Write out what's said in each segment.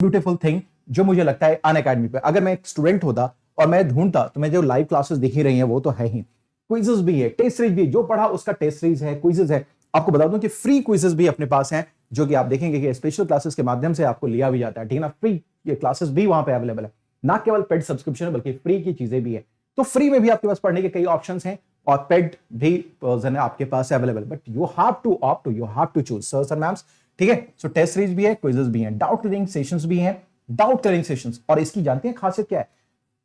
Beautiful thing जो मुझे लगता है अनअकैडमी पे, अगर मैं एक स्टूडेंट होता और मैं ढूंढता तो मैं जो लाइव क्लासेस दिख ही रही हैं वो तो है ही, क्विजेस भी है, टेस्ट सीरीज भी, जो पढ़ा उसका टेस्ट सीरीज है, क्विजेस है। आपको बता दूं कि फ्री क्विजेस भी अपने पास हैं जो कि आप देखेंगे कि स्पेशल क्लासेस के माध्यम से आपको लिया भी जाता है, ठीक है ना। फ्री ये क्लासेस भी वहां पे अवेलेबल है, ना केवल पेड सब्सक्रिप्शन बल्कि फ्री की चीजें भी है। तो फ्री में भी आपके पास पढ़ने के कई ऑप्शंस हैं और पेड भी आपके पास available, but you have to opt, you have to choose sir ma'ams, ठीक है। सो टेस्ट सीरीज भी है, क्विजेस भी हैं, डाउट क्लियरिंग सेशंस भी हैं, डाउट क्लियरिंग सेशंस। और इसकी जानते हैं खासियत क्या है?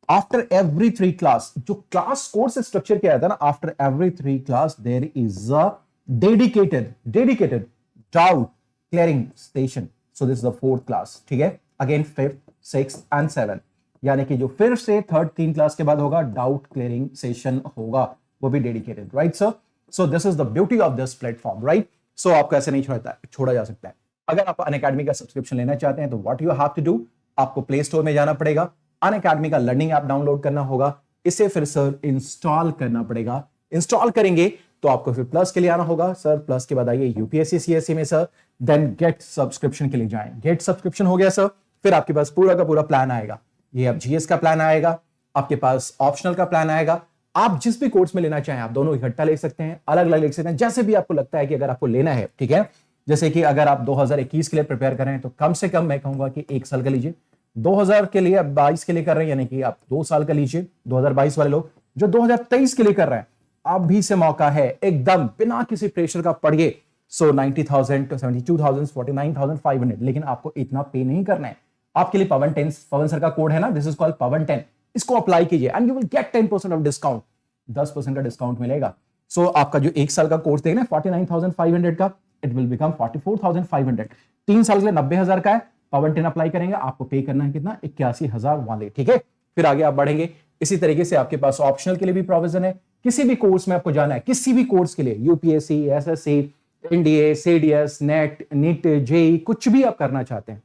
आफ्टर एवरी 3 क्लास, जो क्लास कोर्स स्ट्रक्चर क्या था ना, after every 3 class there is a dedicated doubt clearing station. So this is the 4th class, ठीक है। Again 5th, 6th and 7th, यानी कि जो फिर से 3rd 3 क्लास के बाद होगा डाउट क्लियरिंग सेशन होगा, वो भी dedicated, right sir. So this is the beauty of this platform, right. So आपको ऐसे नहीं छोड़ा जा सकता है। अगर आप अनअकैडमी का सब्सक्रिप्शन लेना चाहते हैं तो what you have to do, आपको प्ले स्टोर में जाना पड़ेगा, अनअकैडमी का लर्निंग ऐप डाउनलोड करना होगा, इसे फिर सर इंस्टॉल करना पड़ेगा। इंस्टॉल करेंगे तो आपको फिर प्लस के लिए आना होगा, सर प्लस के बाद आइए यूपीएससी सीएससी में सर, देन गेट सब्सक्रिप्शन के लिए जाएं। गेट सब्सक्रिप्शन हो गया सर, फिर आपके पास पूरा का पूरा प्लान आएगा। ये अब जीएस का प्लान आएगा, आपके पास ऑप्शनल का प्लान आएगा। आप जिस भी कोर्स में लेना चाहें आप दोनों इकट्ठा ले सकते हैं, अलग अलग ले सकते हैं, जैसे भी आपको लगता है कि अगर आपको लेना है, ठीक है। जैसे कि अगर आप 2021 के लिए प्रिपेयर कर रहे हैं तो कम से कम मैं कहूंगा कि 1 साल का लीजिए, 2000 के लिए 22 के लिए कर रहे हैं यानी कि आप 2 साल का लीजिए, 2022 वाले लोग जो 2023 के लिए कर रहे हैं आप भी से मौका है, एकदम बिना किसी प्रेशर का पढ़िए। सो 90,000 to 72,000 49,500, लेकिन आपको इतना पे नहीं करना है। आपके लिए पवन 10, पवन सर का कोड है ना, दिस इज कॉल्ड पवन 10, इसको अप्लाई कीजिए and you will get 10% off discount, 10% का डिस्काउंट मिलेगा। सो आपका जो 1 साल का कोर्स देखना 49,500 का, इट विल बिकम 44,500। 3 साल के लिए 90,000 का है, पवन 10 अप्लाई करेंगे, आपको पे करना है कितना, 81,000 वाले, ठीक है। फिर आगे आप बढ़ेंगे। इसी तरीके से आपके पास ऑप्शनल के लिए भी प्रोविजन है, किसी भी कोर्स में आपको जाना है, किसी भी कोर्स के लिए, UPSC, SSC, NDA, CDS, NET, NEET, JE, कुछ भी आप करना चाहते हैं,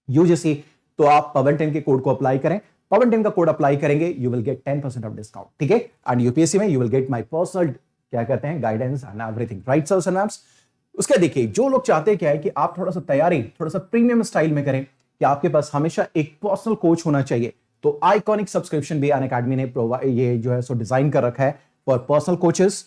यूजीसी, तो आप पवन 10 के कोड को अप्लाई करें। पवन 10 का कोड अप्लाई करेंगे, you will get 10% off discount, ठीक है। एंड यूपीएससी में you will get my personal क्या कहते हैं guidance and everything, right sir ma'am's. उसके देखिए जो लोग चाहते हैं क्या है कि आप थोड़ा सा तैयारी थोड़ा सा प्रीमियम स्टाइल में करें, कि आपके पास हमेशा एक पर्सनल कोच होना चाहिए, तो आइकॉनिक सब्सक्रिप्शन भी अनअकैडमी ने ये जो है सो डिजाइन कर रखा है for personal coaches,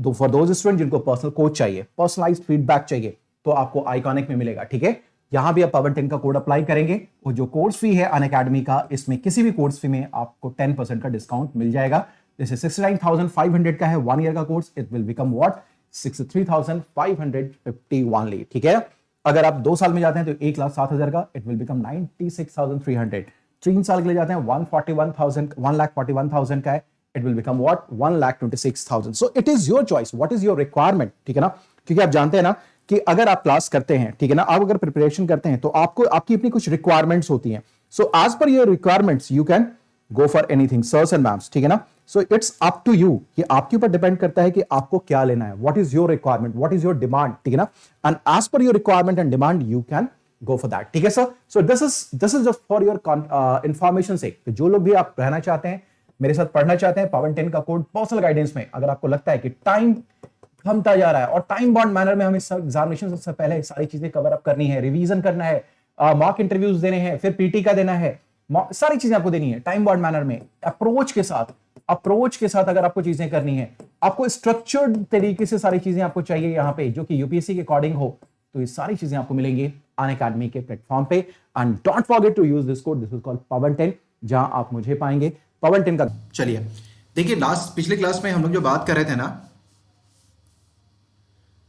for those student जिनको पर्सनल कोच चाहिए, पर्सनलाइज्ड फीडबैक चाहिए, तो आपको आइकॉनिक में मिलेगा, ठीक है। यहां भी आप पवन 10 का कोड अप्लाई करेंगे, और जो कोर्स फी है अनअकैडमी का, इसमें किसी भी कोर्स फी में आपको 10% का डिस्काउंट मिल जाएगा। जैसे 69,500 का है 1 ईयर का course, it will become what 63,550 only, ठीक है। अगर आप 2 साल में जाते हैं तो 1,07,000 का, इट विल बिकम 96,300। 3 साल के लिए जाते हैं 1,41,000 का है, it will become what 1,26,000। So it is your choice, what is your requirement, ठीक है ना। क्योंकि आप जानते हैं ना कि अगर आप क्लास करते हैं, ठीक है ना, आप अगर प्रिपरेशन करते हैं तो आपको आपकी अपनी कुछ रिक्वायरमेंट्स होती हैं। So as per your requirements you can go for anything sirs and ma'ams, ठीक है ना। So it's up to you, ये आपके ऊपर डिपेंड करता है कि आपको क्या लेना है, what is your requirement, what is your demand, ठीक है ना। And as per your requirement and demand you can go for that, ठीक है sir. So this is just for your information से, जो लोग भी आप रहना चाहते हैं, मेरे साथ पढ़ना चाहते हैं, पवन 10 का कोड पर्सनल गाइडेंस में, अगर आपको लगता है कि टाइम थमता जा रहा है और टाइम बाउंड मैनर में हमें एग्जामिनेशन से पहले सारी चीजें कवर अप करनी है, रिवीजन करना है, मॉक इंटरव्यूज देने हैं, फिर पीटी का देना है, सारी चीजें आपको देनी है टाइम बाउंड मैनर में, अप्रोच के साथ अगर आपको चीजें करनी है, आपको स्ट्रक्चर्ड तरीके से सारी चीजें आपको चाहिए यहाँ पे, जो कि यूपीएससी के अकॉर्डिंग हो, तो ये सारी चीजें आपको मिलेंगी अनअकैडमी के प्लेटफॉर्म पे। And don't forget to use this code, this is called Pawan 10, जहां आप मुझे पाएंगे पवन 10 का। चलिए देखिए, पिछले क्लास में हम लोग जो बात कर रहे थे ना,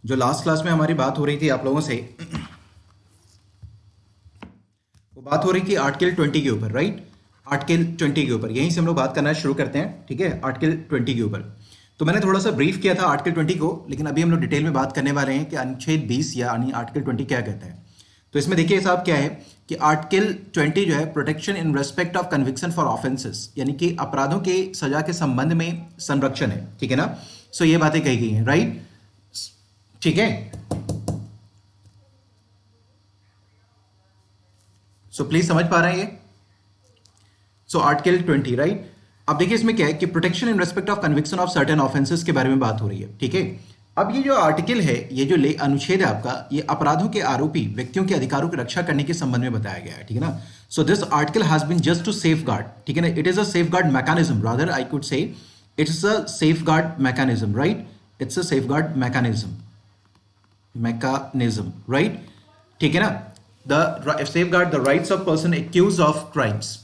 जो लास्ट क्लास में हमारी बात हो रही थी आप लोगों से, वो बात हो रही थी आर्टिकल 20 के ऊपर, राइट। आर्टिकल 20 के ऊपर यहीं से हम लोग बात करना शुरू करते हैं, ठीक है। आर्टिकल 20 के ऊपर तो मैंने थोड़ा सा ब्रीफ किया था आर्टिकल 20 को, लेकिन अभी हम लोग डिटेल में बात करने वाले हैं कि अनुच्छेद 20 यानी आर्टिकल 20 क्या कहता है। तो इसमें देखिए साहब क्या है कि आर्टिकल 20 जो है protection in respect of conviction for offences, यानी कि अपराधों के सजा के संबंध में संरक्षण है, ठीक है ना। सो ये बातें कही गई हैं, राइट, ठीक है। सो प्लीज समझ पा रहे हैं ये। So article 20, right. अब देखिए इसमें क्या है कि protection in respect of conviction of certain offences के बारे में बात हो रही है, ठीक है। अब ये जो आर्टिकल है, ये जो अनुच्छेद है आपका, ये अपराधों के आरोपी व्यक्तियों के अधिकारों की रक्षा करने के संबंध में बताया गया है, ठीक है ना। So this article has been just to safeguard, ठीक है ना, it is a safeguard mechanism, rather I could say it's a safeguard mechanism, right, it's a safeguard mechanism, right, ठीक है ना। The safeguard the rights of person accused of crimes.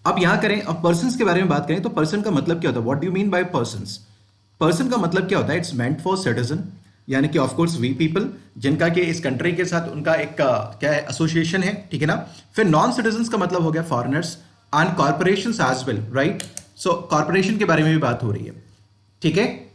अब यहां करें, अब persons के बारे में बात करें तो पर्सन का मतलब क्या होता है, what do you mean by persons. Person का मतलब क्या होता है, इट्स मेंट फॉर सिटीजन, यानी कि ऑफ कोर्स वी पीपल, जिनका कि इस कंट्री के साथ उनका एक क्या है, एसोसिएशन है, ठीक है ना। फिर नॉन सिटीजन्स का मतलब हो गया foreigners and corporations as well, right. So corporation के बारे में भी बात हो रही है, ठीक है।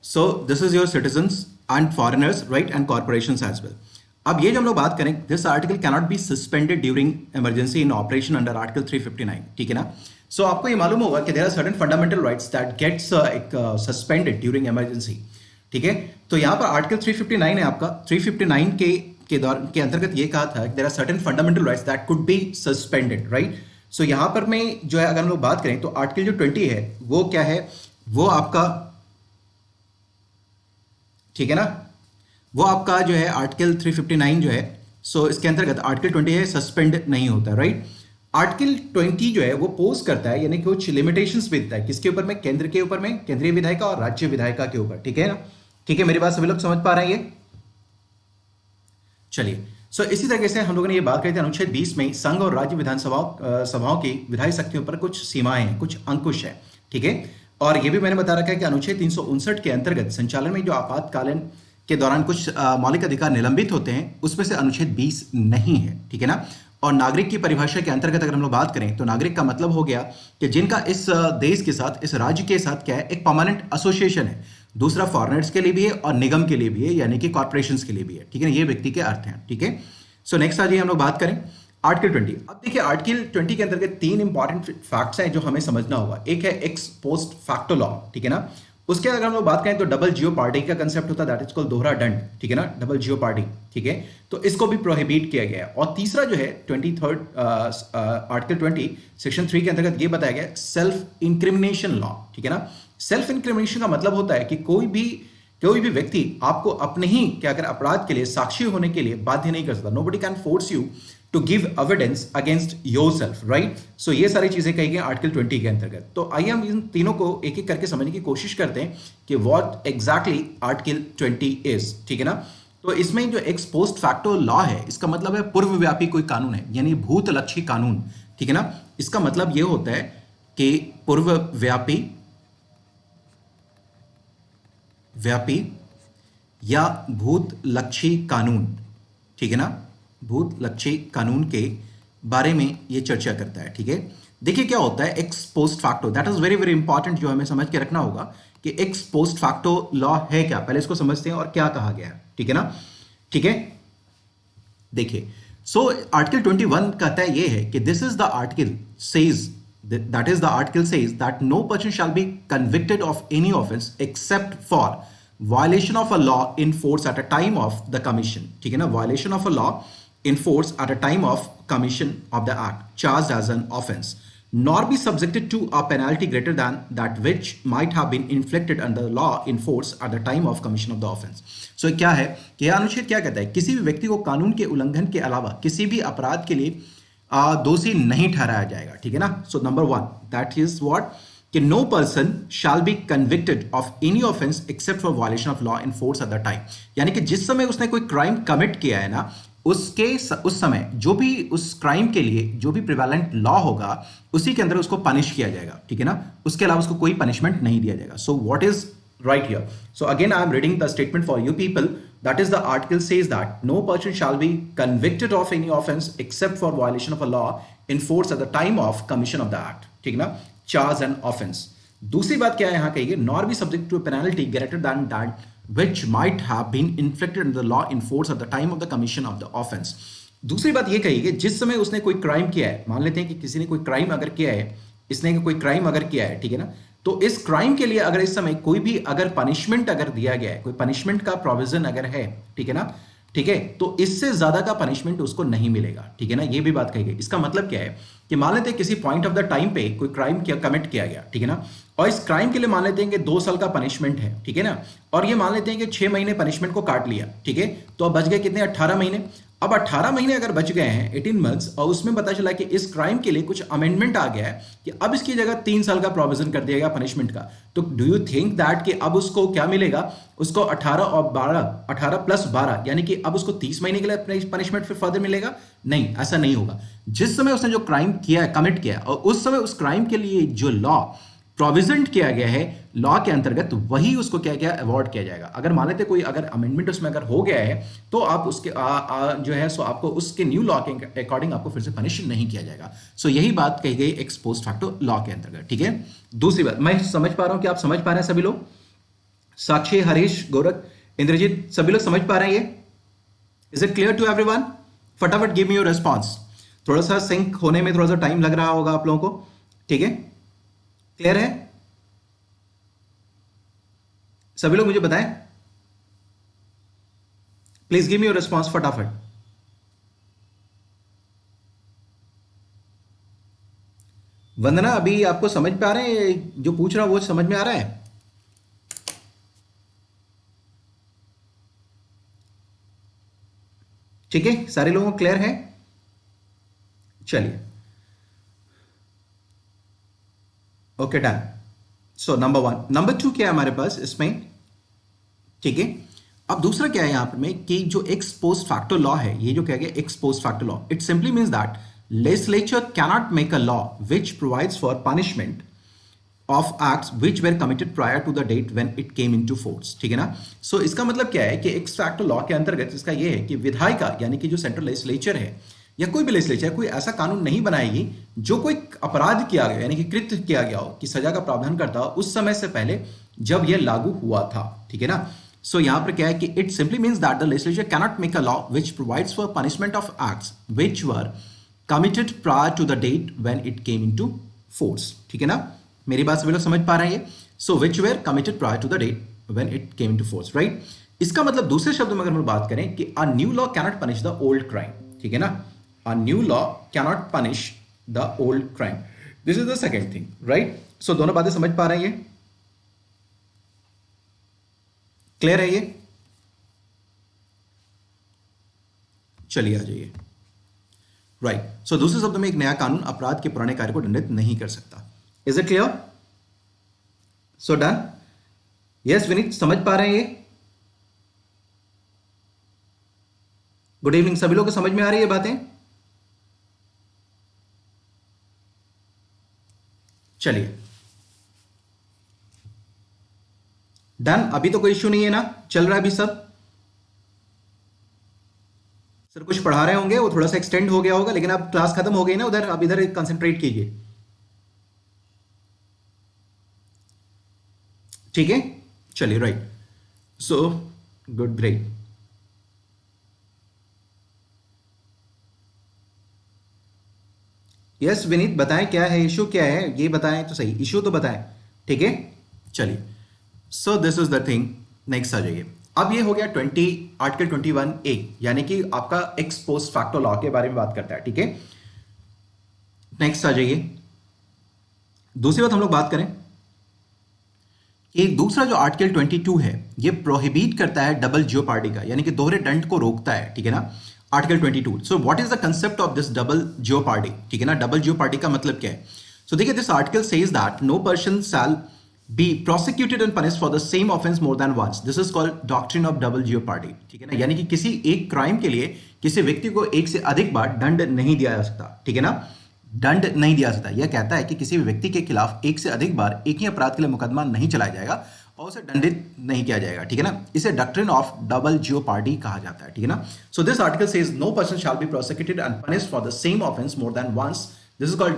So this is your citizens and foreigners, right, and corporations as well. अब ये जो हम लोग बात करें, this article cannot be suspended during emergency in operation under article 359, ठीक है ना। सो आपको ये मालूम होगा कि there are certain fundamental rights that gets suspended during emergency, ठीक है। तो यहाँ पर आर्टिकल 359 है आपका, 359 के अंतर्गत ये कहा था कि there are certain fundamental rights that could be suspended, right. So यहाँ पर मैं जो है, अगर हम लोग बात करें तो आर्टिकल जो 20 है वो क्या है, वो आपका, ठीक है ना, वो आपका जो है आर्टिकल 359 जो है, सो इसके अंतर्गत आर्टिकल 20 है, सस्पेंड नहीं होता, राइट। आर्टिकल 20 जो है वो पोज करता है, यानी कि कुछ लिमिटेशंस भी देता है, किसके ऊपर में, केंद्र के ऊपर में, केंद्रीय विधायिका और राज्य विधायिका के ऊपर, ठीक है ना। ठीक है, मेरी बात सभी लोग समझ पा रहे हैं ये। चलिए, सो इसी तरीके से हम लोगों ने ये बात करी थी अनुच्छेद 20 में संघ और राज्य विधानसभाओं सभाओं की विधायी शक्तियों पर कुछ सीमाएं हैं, कुछ अंकुश है, ठीक है। और ये भी मैंने बता रखा है कि अनुच्छेद 359 के अंतर्गत संचालन में जो आपातकालीन के दौरान कुछ मौलिक अधिकार निलंबित होते हैं, उसमें से अनुच्छेद 20 नहीं है, ठीक है ना। और नागरिक की परिभाषा के अंतर्गत अगर हम लोग बात करें तो नागरिक का मतलब हो गया कि जिनका इस देश के साथ, इस राज्य के साथ क्या है, एक परमानेंट एसोसिएशन है। दूसरा फॉरेनर्स के लिए भी है और निगम के लिए भी है, यानी कि कॉर्पोरेशंस के लिए भी है, ठीक है ना। ये व्यक्ति के अर्थ हैं, ठीक है। सो नेक्स्ट आ जाइए, हम लोग बात करें आर्टिकल 20। अब देखिए, आर्टिकल 20 के अंतर्गत 3 इंपॉर्टेंट फैक्ट्स हैं जो हमें समझना होगा। एक है एक्स पोस्ट फैक्टो लॉ, ठीक है ना। उसके अगर हम लोग बात करें तो डबल जियो पार्टी का कंसेप्ट होता है, दैट इज कॉल्ड दोहरा दंड, ठीक है ना, डबल जियो पार्टी, ठीक है। तो इसको भी प्रोहिबिट किया गया है। और तीसरा जो है 23 आर्टिकल 20 सेक्शन 3 के अंतर्गत ये बताया गया सेल्फ इंक्रिमिनेशन लॉ, ठीक है ना। सेल्फ इंक्रिमिनेशन का मतलब होता है कि कोई भी व्यक्ति आपको अपने ही क्या अगर अपराध के लिए साक्षी होने के लिए बाध्य नहीं कर सकता। Nobody can force you to give evidence against yourself, right. So ये सारी चीजें कही गई आर्टिकल 20 के अंतर्गत। तो आइए हम इन तीनों को एक एक करके समझने की कोशिश करते हैं कि व्हाट एग्जैक्टली आर्टिकल 20 इज, ठीक है ना। तो इसमें जो एक्स पोस्ट फैक्टो लॉ है, इसका मतलब है पूर्वव्यापी कोई कानून है, यानी भूतलक्षी कानून, ठीक है ना। इसका मतलब यह होता है कि पूर्वव्यापी या भूतलक्षी कानून, ठीक है ना, भूतलक्षी कानून के बारे में ये चर्चा करता है, ठीक है। देखिए क्या होता है x post facto, that is very very important, जो हमें समझ के रखना होगा कि एक्स पोस्ट फैक्टो लॉ है क्या, पहले इसको समझते हैं और क्या कहा गया है, ठीक है ना। ठीक है, देखिए, सो आर्टिकल 21 कहता है ये है कि this is the article says, that is the article says that no person shall be convicted of any offense except for violation of a law in force at a time of the commission, ठीक है ना, violation of a law in force at a time of commission of the act charged as an offense, nor be subjected to a penalty greater than that which might have been inflicted under the law in force at the time of commission of the offense। so क्या है कि यह अनुच्छेद क्या कहता है, किसी भी व्यक्ति को कानून के उल्लंघन के अलावा किसी भी अपराध के लिए दोषी नहीं ठहराया जाएगा, ठीक है ना। So number 1 that is what, कि no person shall be convicted of any offence except for violation of law in force at the time, यानी कि जिस समय उसने कोई क्राइम कमिट किया है ना, उस समय जो भी उस क्राइम के लिए जो भी प्रिवेलेंट लॉ होगा उसी के अंदर उसको पनिश किया जाएगा, ठीक है ना, उसके अलावा उसको कोई पनिशमेंट नहीं दिया जाएगा। So what is right here, so again I am reading the statement for you people, that is the article says that no person shall be convicted of any offense except for violation of a law in force at the time of commission of the act, ठीक ना, charge and offense। दूसरी बात क्या है यहाँ कही, nor be subject to a penalty greater than that which might have been inflicted under the law in force at the time of the commission of the offense। दूसरी बात ये कही कि जिस समय उसने कोई क्राइम किया है, मान लेते हैं कि किसी ने कोई क्राइम अगर किया है, इसने कोई क्राइम अगर किया है, ठीक है ना, तो इस क्राइम के लिए अगर इस समय कोई भी अगर पनिशमेंट अगर दिया गया है, कोई पनिशमेंट का प्रोविजन अगर है, ठीक है ना, ठीक है, तो इससे ज्यादा का पनिशमेंट उसको नहीं मिलेगा, ठीक है ना, ये भी बात कही गई। इसका मतलब क्या है कि मान लेते हैं किसी पॉइंट ऑफ द टाइम पे कोई क्राइम किया, कमिट किया गया, ठीक है ना, और इस क्राइम के लिए मान लेते हैं कि 2 साल का पनिशमेंट है, ठीक है ना, और ये मान लेते हैं कि 6 महीने पनिशमेंट को काट लिया, ठीक है, तो अब बच गए कितने, 18 महीने। अब 18 महीने अगर बच गए हैं, 18 मंथ्स, और उसमें पता चला कि इस क्राइम के लिए कुछ अमेंडमेंट आ गया है कि अब इसकी जगह 3 साल का प्रोविजन कर दिया गया पनिशमेंट का, तो डू यू थिंक दैट कि अब उसको क्या मिलेगा, उसको 18 और 12, 18 प्लस 12, यानी कि अब उसको 30 महीने के लिए पनिशमेंट फिर फर्दर मिलेगा? नहीं, ऐसा नहीं होगा। जिस समय उसने जो क्राइम किया है, कमिट किया है, और उस समय उस क्राइम के लिए जो लॉ प्रोविजन किया गया है लॉ के अंतर्गत, वही उसको क्या क्या अवॉर्ड किया जाएगा। अगर मान लेते कोई अगर अमेंडमेंट उसमें अगर हो गया है, तो आप उसके जो है सो आपको उसके न्यू लॉ के अकॉर्डिंग आपको फिर से पनिश नहीं किया जाएगा। सो यही बात कही गई एक्स पोस्ट फैक्टो लॉ के अंतर्गत, ठीक है। दूसरी बात, मैं समझ पा रहा हूं कि आप समझ पा रहे हैं सभी लोग, साक्षी, हरीश, गोरख, इंद्रजीत, सभी लोग समझ पा रहे हैं ये? Is it clear to everyone? फटाफट गिव मी योर रिस्पॉन्स। थोड़ा सा सिंक होने में थोड़ा सा टाइम लग रहा होगा आप लोगों को, ठीक है। क्लियर है? सभी लोग मुझे बताएं, please give me your response फटाफट। वंदना, अभी आपको समझ पा रहे हैं जो पूछ रहा हूं, वो समझ में आ रहा है? ठीक है, सारे लोगों को क्लियर है? चलिए, ओके, डन। सो नंबर 1, नंबर 2 क्या है हमारे पास इसमें, ठीक है। अब दूसरा क्या है यहां पर में कि जो एक्स पोस्ट फैक्टो लॉ है, ये जो कह गया x post facto law, it simply means that legislature cannot make a law which provides for punishment of acts which were committed prior to the date when it came into force, ठीक है ना। सो इसका मतलब क्या है कि x facto law के अंतर्गत इसका ये है कि विधायिका यानी कि जो सेंट्रल लेजिस्लेचर है या कोई भी लेजिस्लेचर कोई ऐसा कानून नहीं बनाएगी जो कोई अपराध किया गया यानी कि कृत्य किया गया हो कि सजा का प्रावधान करता हो उस समय से पहले जब यह लागू हुआ था, ठीक है ना। सो यहां पर क्या है कि it simply means that the legislature cannot make a law which provides for punishment of acts which were committed prior to the date when it came into force, ठीक है ना। मेरी बात सभी लोग समझ पा रहे हैं? So which were committed prior to the date when it came into force, right? इसका मतलब दूसरे शब्दों में अगर हम बात करें कि a new law cannot punish the old crime, ठीक है ना। A new law cannot punish the old crime. This is the second thing, right? So दोनों बातें समझ पा रहे हैं? क्लियर है ये? चलिए आ जाइए। राइट, सो दूसरे शब्दों में एक नया कानून अपराध के पुराने कार्य को दंडित नहीं कर सकता। Is it clear? So done. Yes Vineet, समझ पा रहे हैं ये? गुड इवनिंग, सभी लोग को समझ में आ रही है बातें? चलिए डन। अभी तो कोई इश्यू नहीं है ना, चल रहा है अभी सब? सर कुछ पढ़ा रहे होंगे, वो थोड़ा सा एक्सटेंड हो गया होगा, लेकिन अब क्लास खत्म हो गई ना उधर, अब इधर कंसंट्रेट कीजिए, ठीक है। चलिए, right, so good, great. Yes Vineet, बताएं क्या है इशू, क्या है ये बताएं तो सही, इशू तो बताएं, ठीक है। चलिए, so this is the thing. Next आ जाइए। अब ये हो गया आर्टिकल 21A, यानी कि आपका एक्स पोस्ट फैक्टो लॉ के बारे में बात करता है, ठीक है। नेक्स्ट आ जाइए। दूसरी बात हम लोग बात करें कि दूसरा जो आर्टिकल 22 है ये प्रोहिबिट करता है डबल जियोपार्डी का, यानी कि दोहरे दंड को रोकता है, ठीक है ना। Article 22। So what is the concept of this double jeopardy, ठीक है ना। डबल जियोपार्डी का मतलब क्या है? सो देखिए, this article says that no person shall be prosecuted and punished for the same offense more than once. This is called doctrine of double jeopardy, ठीक है ना। यानी कि किसी एक क्राइम के लिए किसी व्यक्ति को एक से अधिक बार दंड नहीं दिया जा सकता, ठीक है ना। दंड नहीं दिया सकता, यह कहता है कि किसी भी व्यक्ति के खिलाफ एक से अधिक बार एक ही अपराध के लिए मुकदमा नहीं चलाया जाएगा और उसे दंडित नहीं किया जाएगा, ठीक है ना। इसे डॉक्ट्रिन ऑफ डबल जियोपार्डी कहा जाता है, ठीक है ना। So this article says no person shall be prosecuted and punished for the same offence more than once. This is called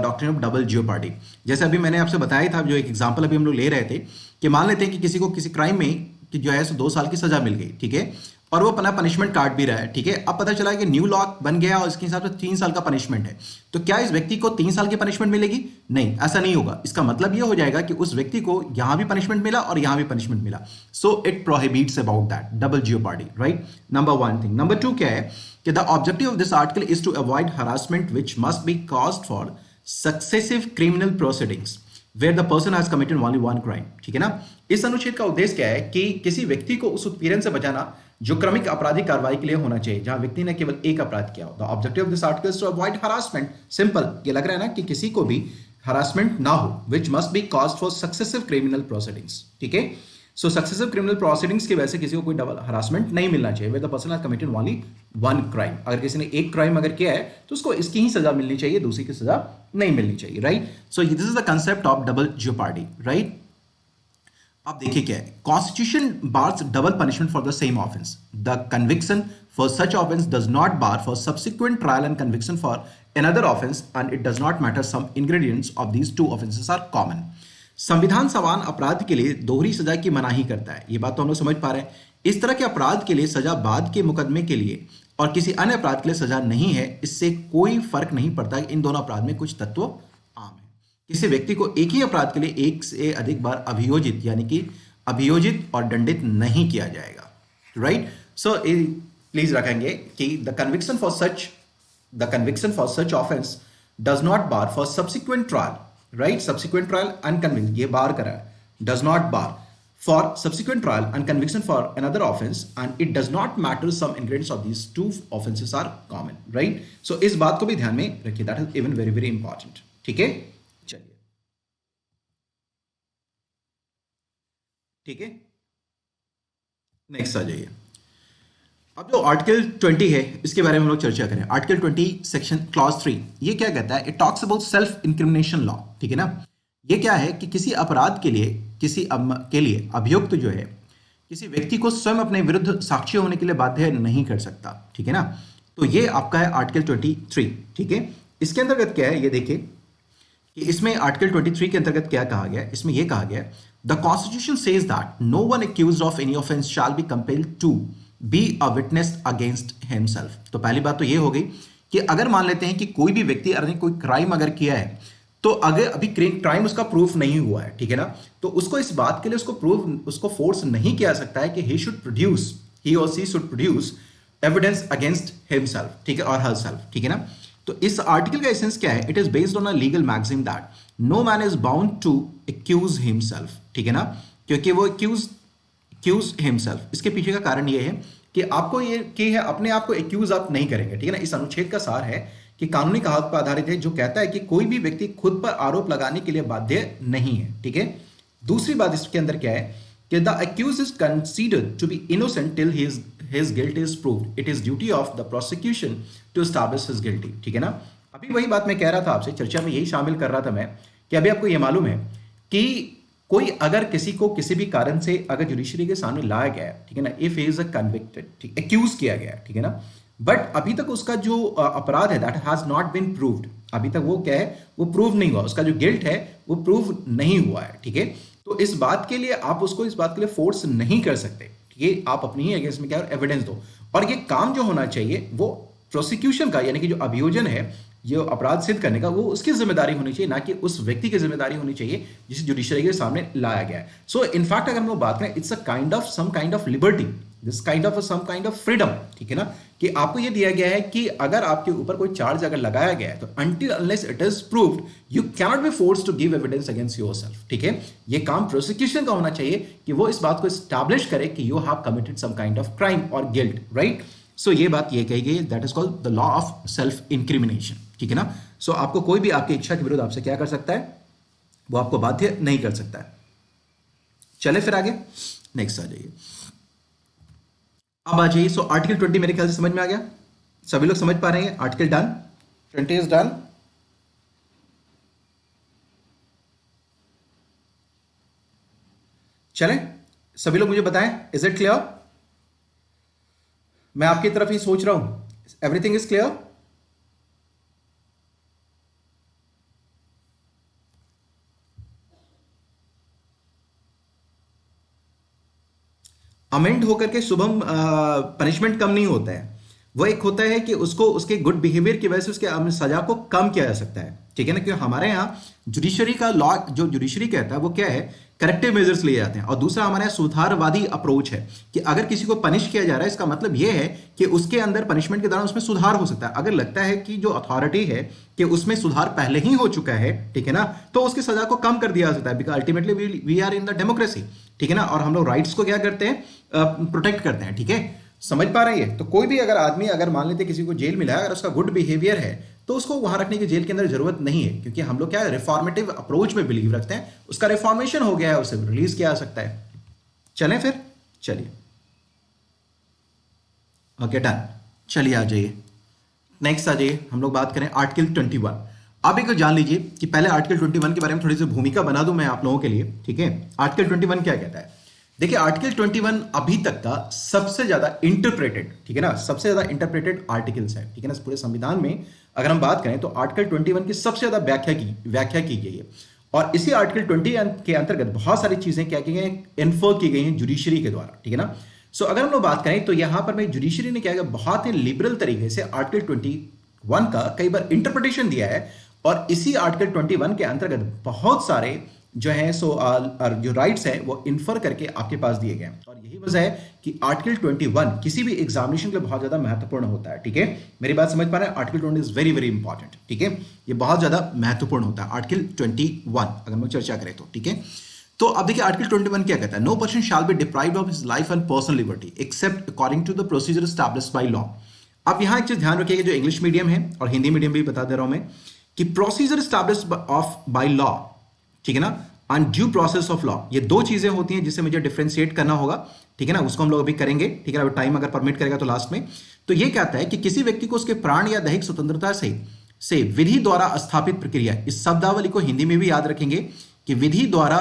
doctrine of double jeopardy. जैसे अभी मैंने आपसे बताया था, जो एक एग्जांपल अभी हम लोग ले रहे थे कि मान लेते हैं कि किसी को किसी क्राइम में कि जो है 2 साल की सजा मिल गई, ठीक है, और वो अपना पनिशमेंट काट भी रहा है, ठीक है। अब पता चला कि न्यू लॉ बन गया और इसके हिसाब से 3 साल का पनिशमेंट है, तो क्या इस व्यक्ति को 3 साल की पनिशमेंट मिलेगी? नहीं, ऐसा नहीं होगा। इसका मतलब ये हो जाएगा कि उस व्यक्ति को यहां भी पनिशमेंट मिला और यहां भी पनिशमेंट मिला। So it prohibits about that double jeopardy, right. Number one thing. Number two क्या है कि the objective of this article is to avoid harassment which must be caused for successive criminal proceedings where the person has committed only one crime, ठीक है ना। इस अनुच्छेद का उद्देश्य क्या है कि किसी व्यक्ति को उस उत्पीड़न से बचाना जो क्रमिक आपराधिक कार्रवाई के लिए होना चाहिए, जहां व्यक्ति ने केवल एक अपराध किया हो। The objective of this article is to avoid harassment. Simple, ये लग रहा है ना कि किसी को भी हरासमेंट ना हो, विच must be caused for successive criminal proceedings, ठीक है। सो सक्सेसिव क्रिमिनल प्रोसीडिंग्स की वजह से किसी को कोई डबल हरासमेंट नहीं मिलना चाहिए। Where the person has committed only one crime, अगर किसी ने एक क्राइम अगर किया है तो उसको इसकी ही सजा मिलनी चाहिए, दूसरी की सजा नहीं मिलनी चाहिए, right. So this is the concept of double jeopardy, right. अब देखिए क्या है, constitution bars double punishment for the same offence. The conviction for such offence does not bar for subsequent trial and conviction for another offense and it does not matter some ingredients of these two offenses are common। संविधान समान अपराध के लिए दोहरी सजा की मनाही करता है, ये बात तो हम लोग समझ पा रहे हैं। इस तरह के अपराध के लिए सजा बाद के मुकदमे के लिए और किसी अन्य अपराध के लिए सजा नहीं है, इससे कोई फर्क नहीं पड़ता कि इन दोनों अपराध में कुछ तत्व आम है। किसी व्यक्ति को एक ही अपराध के लिए एक से अधिक बार अभियोजित यानी कि अभियोजित और दंडित नहीं किया जाएगा, राइट। सो प्लीज रखेंगे कि the conviction for such offense does not bar for subsequent trial, right। subsequent trial and conviction, ये बार करा है, does not bar for subsequent trial and conviction for another offense and it does not matter some ingredients of these two offenses are common, right। so इस बात को भी ध्यान में रखिए, that is even very very important, ठीक है। चलिए, ठीक है, नेक्स्ट आ जाइए। अब जो आर्टिकल 20 है इसके बारे में हम लोग चर्चा करें। आर्टिकल 20 सेक्शन क्लॉज 3 ये क्या कहता है? It talks about self incrimination law, ठीक है ना। ये क्या है कि किसी अपराध के लिए अभियुक्त जो है किसी व्यक्ति को स्वयं अपने विरुद्ध साक्षी होने के लिए बाध्य नहीं कर सकता, ठीक है ना। तो ये आपका है आर्टिकल 23, ठीक है। इसके अंतर्गत क्या है ये देखिए कि इसमें आर्टिकल 23 के अंतर्गत क्या कहा गया है। इसमें यह कहा गया है the constitution says that no one accused of any offence shall be compelled to be a witness against himself. तो पहली बात तो ये हो गई कि अगर मान लेते हैं कि कोई भी व्यक्ति अगर कोई क्राइम अगर किया है तो अगर अभी क्राइम उसका प्रूफ नहीं हुआ है, ठीक है ना, तो उसको इस बात के लिए उसको फोर्स नहीं किया सकता है कि ही और she should produce evidence against himself, ठीक है, और हरसेल्फ, ठीक है ना। तो इस आर्टिकल का एसेंस क्या है? It is based on a legal maxim that no man is bound to accuse himself, ठीक है ना, क्योंकि वो एक्यूज हिमसेल्फ। इसके पीछे का कारण ये है कि आपको ये कि है अपने आप को एक्यूज आप नहीं करेंगे, ठीक है ना। इस अनुच्छेद का सार है कि कानूनी कहावत पर आधारित है जो कहता है कि कोई भी व्यक्ति खुद पर आरोप लगाने के लिए बाध्य नहीं है, ठीक है। दूसरी बात इसके अंदर क्या है कि the accuse is considered to be innocent till his guilt is proved। It is duty of the prosecution to establish his guilty, ठीक है ना। अभी वही बात मैं कह रहा था आपसे, चर्चा में यही शामिल कर रहा था मैं कि अभी आपको यह मालूम है कि कोई अगर किसी को किसी भी कारण से अगर जुडिशरी के सामने लाया गया है, ठीक है ना, if he is a convicted, ठीक, एक्यूज किया गया है, ठीक है ना, बट अभी तक उसका जो अपराध है that has not been proved, अभी तक वो क्या है, वो प्रूव नहीं हुआ, उसका जो गिल्ट है वो प्रूव नहीं हुआ है, ठीक है। तो इस बात के लिए आप उसको इस बात के लिए फोर्स नहीं कर सकते, ये आप अपनी ही अगेंस्ट में क्या एविडेंस दो। और ये काम जो होना चाहिए वो प्रोसिक्यूशन का, यानी कि जो अभियोजन है ये अपराध सिद्ध करने का, वो उसकी जिम्मेदारी होनी चाहिए, ना कि उस व्यक्ति की जिम्मेदारी होनी चाहिए जिसे जुडिशरी के सामने लाया गया है। सो इनफैक्ट अगर हम लोग बात करें, it's a kind of some kind of liberty, this kind of some kind of freedom, ठीक है ना, कि आपको ये दिया गया है कि अगर आपके ऊपर कोई चार्ज अगर लगाया गया है तो until unless it is proved you cannot be forced to give evidence against yourself, ठीक है। ये काम प्रोसिक्यूशन का होना चाहिए कि वो इस बात को एस्टैब्लिश करे कि you have committed some kind of crime और गिल्ट, राइट। सो ये बात ये कही गई, that is called the law of self incrimination, ठीक है ना। सो आपको कोई भी आपकी इच्छा के विरुद्ध आपसे क्या कर सकता है, वो आपको बाध्य नहीं कर सकता है। चले फिर आगे, नेक्स्ट आ जाइए। अब आ जाइए। सो आर्टिकल 20 मेरे ख्याल से समझ में आ गया, सभी लोग समझ पा रहे हैं? Article done, 20 is done. चलें, सभी लोग मुझे बताएं, इज इट क्लियर? मैं आपकी तरफ ही सोच रहा हूं, एवरीथिंग इज क्लियर? अमेंड होकर के शुभम पनिशमेंट कम नहीं होता है। वो एक होता है कि उसको उसके गुड बिहेवियर की वजह से उसके सजा को कम किया जा सकता है, ठीक है ना। क्योंकि हमारे यहाँ जुडिशरी का लॉ, जो जुडिशरी कहता है वो क्या है, करेक्टिव मेजर्स लिए जाते हैं। और दूसरा हमारे यहाँ सुधारवादी अप्रोच है कि अगर किसी को पनिश किया जा रहा है, इसका मतलब ये है कि उसके अंदर पनिशमेंट के दौरान उसमें सुधार हो सकता है। अगर लगता है कि जो अथॉरिटी है कि उसमें सुधार पहले ही हो चुका है, ठीक है ना, तो उसकी सजा को कम कर दिया जा सकता है। Because ultimately we are in the democracy, ठीक है ना, और हम लोग राइट्स को क्या करते हैं, प्रोटेक्ट करते हैं, ठीक है। समझ पा रहे हैं ये? तो कोई भी अगर आदमी, अगर मान लेते किसी को जेल मिला है, अगर उसका गुड बिहेवियर है तो उसको वहां रखने की जेल के अंदर जरूरत नहीं है, क्योंकि हम लोग क्या है, रिफॉर्मेटिव अप्रोच में बिलीव रखते हैं। उसका रिफॉर्मेशन हो गया है, उसे रिलीज किया जा सकता है। चलें फिर, चलिए ओके डन। चलिए आ जाइए, नेक्स्ट आ जाइए, हम लोग बात करें आर्टिकल 21। आप एक जान लीजिए कि पहले आर्टिकल 21 के बारे में थोड़ी सी भूमिका बना दूं मैं आप लोगों के लिए, ठीक है। आर्टिकल 21 क्या कहता है? देखिए आर्टिकल 21 अभी तक का सबसे ज्यादा इंटरप्रेटेड, ठीक है ना, सबसे ज्यादा इंटरप्रेटेड आर्टिकल्स है, ठीक है ना। पूरे संविधान में अगर हम बात करें तो आर्टिकल 21 की सबसे ज्यादा व्याख्या की गई है। और इसी आर्टिकल 20 के अंतर्गत बहुत सारी चीजें क्या की गई, इन्फर की गई हैं जुडिशरी के द्वारा, ठीक है ना। सो अगर हम लोग बात करें तो यहां पर मैं जुडिशरी ने क्या किया, बहुत ही लिबरल तरीके से आर्टिकल 21 का कई बार इंटरप्रिटेशन दिया है। और इसी आर्टिकल 21 के अंतर्गत बहुत सारे जो है जो राइट्स है वो इन्फर करके आपके पास दिए गए हैं। और यही वजह है कि आर्टिकल 21 किसी भी एग्जामिनेशन के लिए बहुत ज्यादा महत्वपूर्ण होता है, ठीक है। मेरी बात समझ पा रहे हैं? Article 20 is very very important, ठीक है। ये बहुत ज्यादा महत्वपूर्ण होता है आर्टिकल 21 अगर हम चर्चा करें तो, ठीक है। तो अब देखिए आर्टिकल 21 क्या कहता है, no person shall be deprived of his life and personal liberty except according to the procedure established by law. अब यहां एक चीज ध्यान रखिएगा, जो इंग्लिश मीडियम है और हिंदी मीडियम भी बता दे रहा हूं मैं, कि procedure established of by law, ठीक है ना, and due process of law, ये दो चीजें होती हैं जिसे मुझे डिफरेंशिएट करना होगा, ठीक है ना। उसको हम लोग अभी करेंगे, ठीक है ना, टाइम अगर परमिट करेगा तो लास्ट में। तो ये कहता है कि किसी व्यक्ति को उसके प्राण या दैहिक स्वतंत्रता से विधि द्वारा स्थापित प्रक्रिया, इस शब्दावली को हिंदी में भी याद रखेंगे कि विधि द्वारा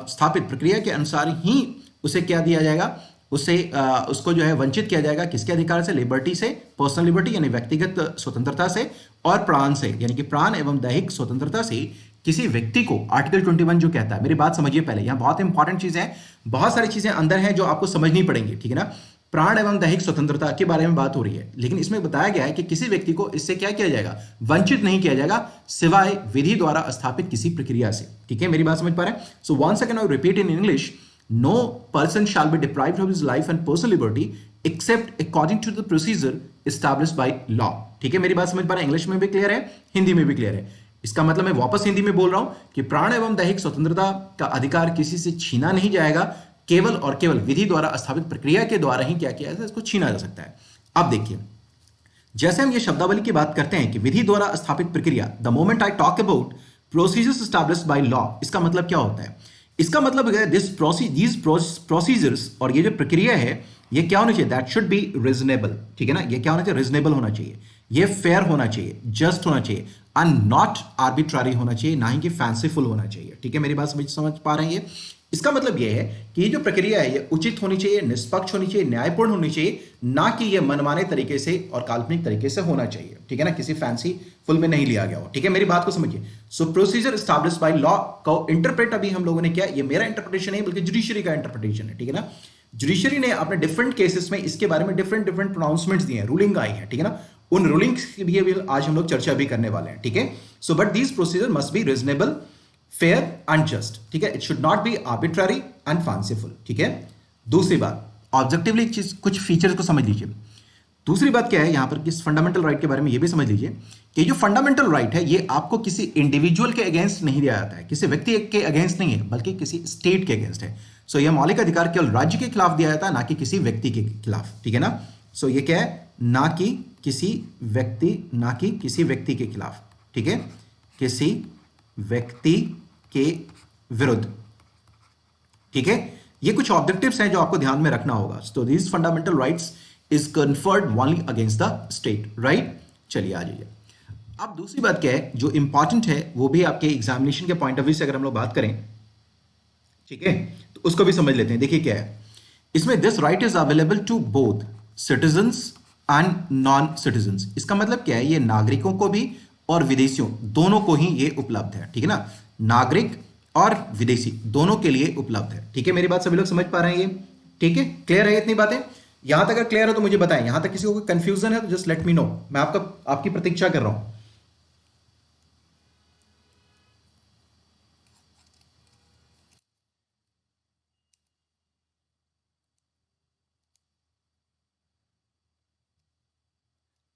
स्थापित प्रक्रिया के अनुसार ही उसे क्या दिया जाएगा, उसको जो है वंचित किया जाएगा, किसके अधिकार से, लिबर्टी से, पर्सनल लिबर्टी यानी व्यक्तिगत स्वतंत्रता से, और प्राण से यानी कि प्राण एवं दैहिक स्वतंत्रता से किसी व्यक्ति को। आर्टिकल 21 जो कहता है, मेरी बात समझिए पहले, यहां बहुत इंपॉर्टेंट चीजें हैं, बहुत सारी चीजें अंदर हैं जो आपको समझनी पड़ेंगी, ठीक है ना। प्राण एवं दैहिक स्वतंत्रता के बारे में बात हो रही है, लेकिन इसमें बताया गया है कि किसी व्यक्ति को इससे क्या किया जाएगा, वंचित नहीं किया जाएगा, सिवाय विधि द्वारा स्थापित किसी प्रक्रिया से, ठीक है। मेरी बात समझ पा रहे हैं? So one second I repeat in English, no person shall be deprived of his life and personal liberty except according to the procedure established by law, ठीक है। मेरी बात समझ पा रहे हैं? इंग्लिश में भी क्लियर है, हिंदी में भी क्लियर है। इसका मतलब मैं वापस हिंदी में बोल रहा हूं कि प्राण एवं दैहिक स्वतंत्रता का अधिकार किसी से छीना नहीं जाएगा, केवल और केवल विधि द्वारा स्थापित प्रक्रिया के द्वारा ही क्या किया जाता है, इसको छीना जा सकता है। अब देखिए, जैसे हम ये शब्दावली की बात करते हैं कि विधि द्वारा स्थापित प्रक्रिया, the moment I talk about procedures established by law, इसका मतलब क्या होता है? इसका मतलब है दीज प्रोसीजर्स, और ये जो प्रक्रिया है ये क्या होना चाहिए, दैट शुड बी रीजनेबल, ठीक है ना। ये क्या होना चाहिए, रीजनेबल होना चाहिए, ये फेयर होना चाहिए, जस्ट होना चाहिए, एंड नॉट आर्बिट्ररी होना चाहिए, ना ही कि फैंसीफुल होना चाहिए, ठीक है। मेरी बात समझ पा रहे हैं? ये इसका मतलब यह है कि ये जो प्रक्रिया है ये उचित होनी चाहिए, निष्पक्ष होनी चाहिए, न्यायपूर्ण होनी चाहिए, ना कि ये मनमाने तरीके से और काल्पनिक तरीके से होना चाहिए, ठीक है ना, किसी फैंसी फुल में नहीं लिया गया हो, ठीक है। मेरी बात को समझिए। सो प्रोसीजर एस्टैब्लिश्ड बाय लॉ को इंटरप्रेट अभी हम लोगों ने किया, ये मेरा इंटरप्रिटेशन नहीं बल्कि जुडिशरी का इंटरप्रिटेशन है, ठीक है ना। जुडिशरी ने अपने डिफरेंट केसेस में इसके बारे में डिफरेंट प्रोनाउंसमेंट्स दिए हैं, रूलिंग आई है, ठीक है ना। उन रूलिंग्स की भी आज हम लोग चर्चा भी करने वाले हैं, ठीक है। So but these procedure must be reasonable, fair and just, ठीक है। It should not be arbitrary and fanciful, ठीक है। दूसरी बात, ऑब्जेक्टिवली चीज, कुछ फीचर्स को समझ लीजिए। दूसरी बात क्या है यहां पर, किस फंडामेंटल राइट के बारे में ये भी समझ लीजिए कि जो फंडामेंटल राइट है ये आपको किसी इंडिविजुअल के अगेंस्ट नहीं दिया जाता है, किसी व्यक्ति के अगेंस्ट नहीं है, बल्कि किसी स्टेट के अगेंस्ट है। सो यह मौलिक अधिकार केवल राज्य के खिलाफ दिया जाता है, ना कि किसी व्यक्ति के खिलाफ, ठीक है ना। सो ये क्या है, ना कि किसी व्यक्ति के खिलाफ, ठीक है, किसी व्यक्ति के विरुद्ध, ठीक है। ये कुछ ऑब्जेक्टिव्स हैं जो आपको ध्यान में रखना होगा। So these fundamental rights is conferred only against the state, right. चलिए आ जाइए। अब दूसरी बात क्या है जो इंपॉर्टेंट है, वो भी आपके एग्जामिनेशन के पॉइंट ऑफ व्यू से अगर हम लोग बात करें, ठीक है, तो उसको भी समझ लेते हैं। देखिए क्या है इसमें, this right is available to both citizens and non citizens. इसका मतलब क्या है, ये नागरिकों को भी और विदेशियों दोनों को ही ये उपलब्ध है, ठीक है ना। नागरिक और विदेशी दोनों के लिए उपलब्ध है, ठीक है। मेरी बात सभी लोग समझ पा रहे हैं ये, ठीक है, क्लियर है इतनी बातें? यहां तक अगर क्लियर है तो मुझे बताएं, यहां तक किसी को कोई कंफ्यूजन है तो जस्ट लेट मी नो, मैं आपकी प्रतीक्षा कर रहा हूं।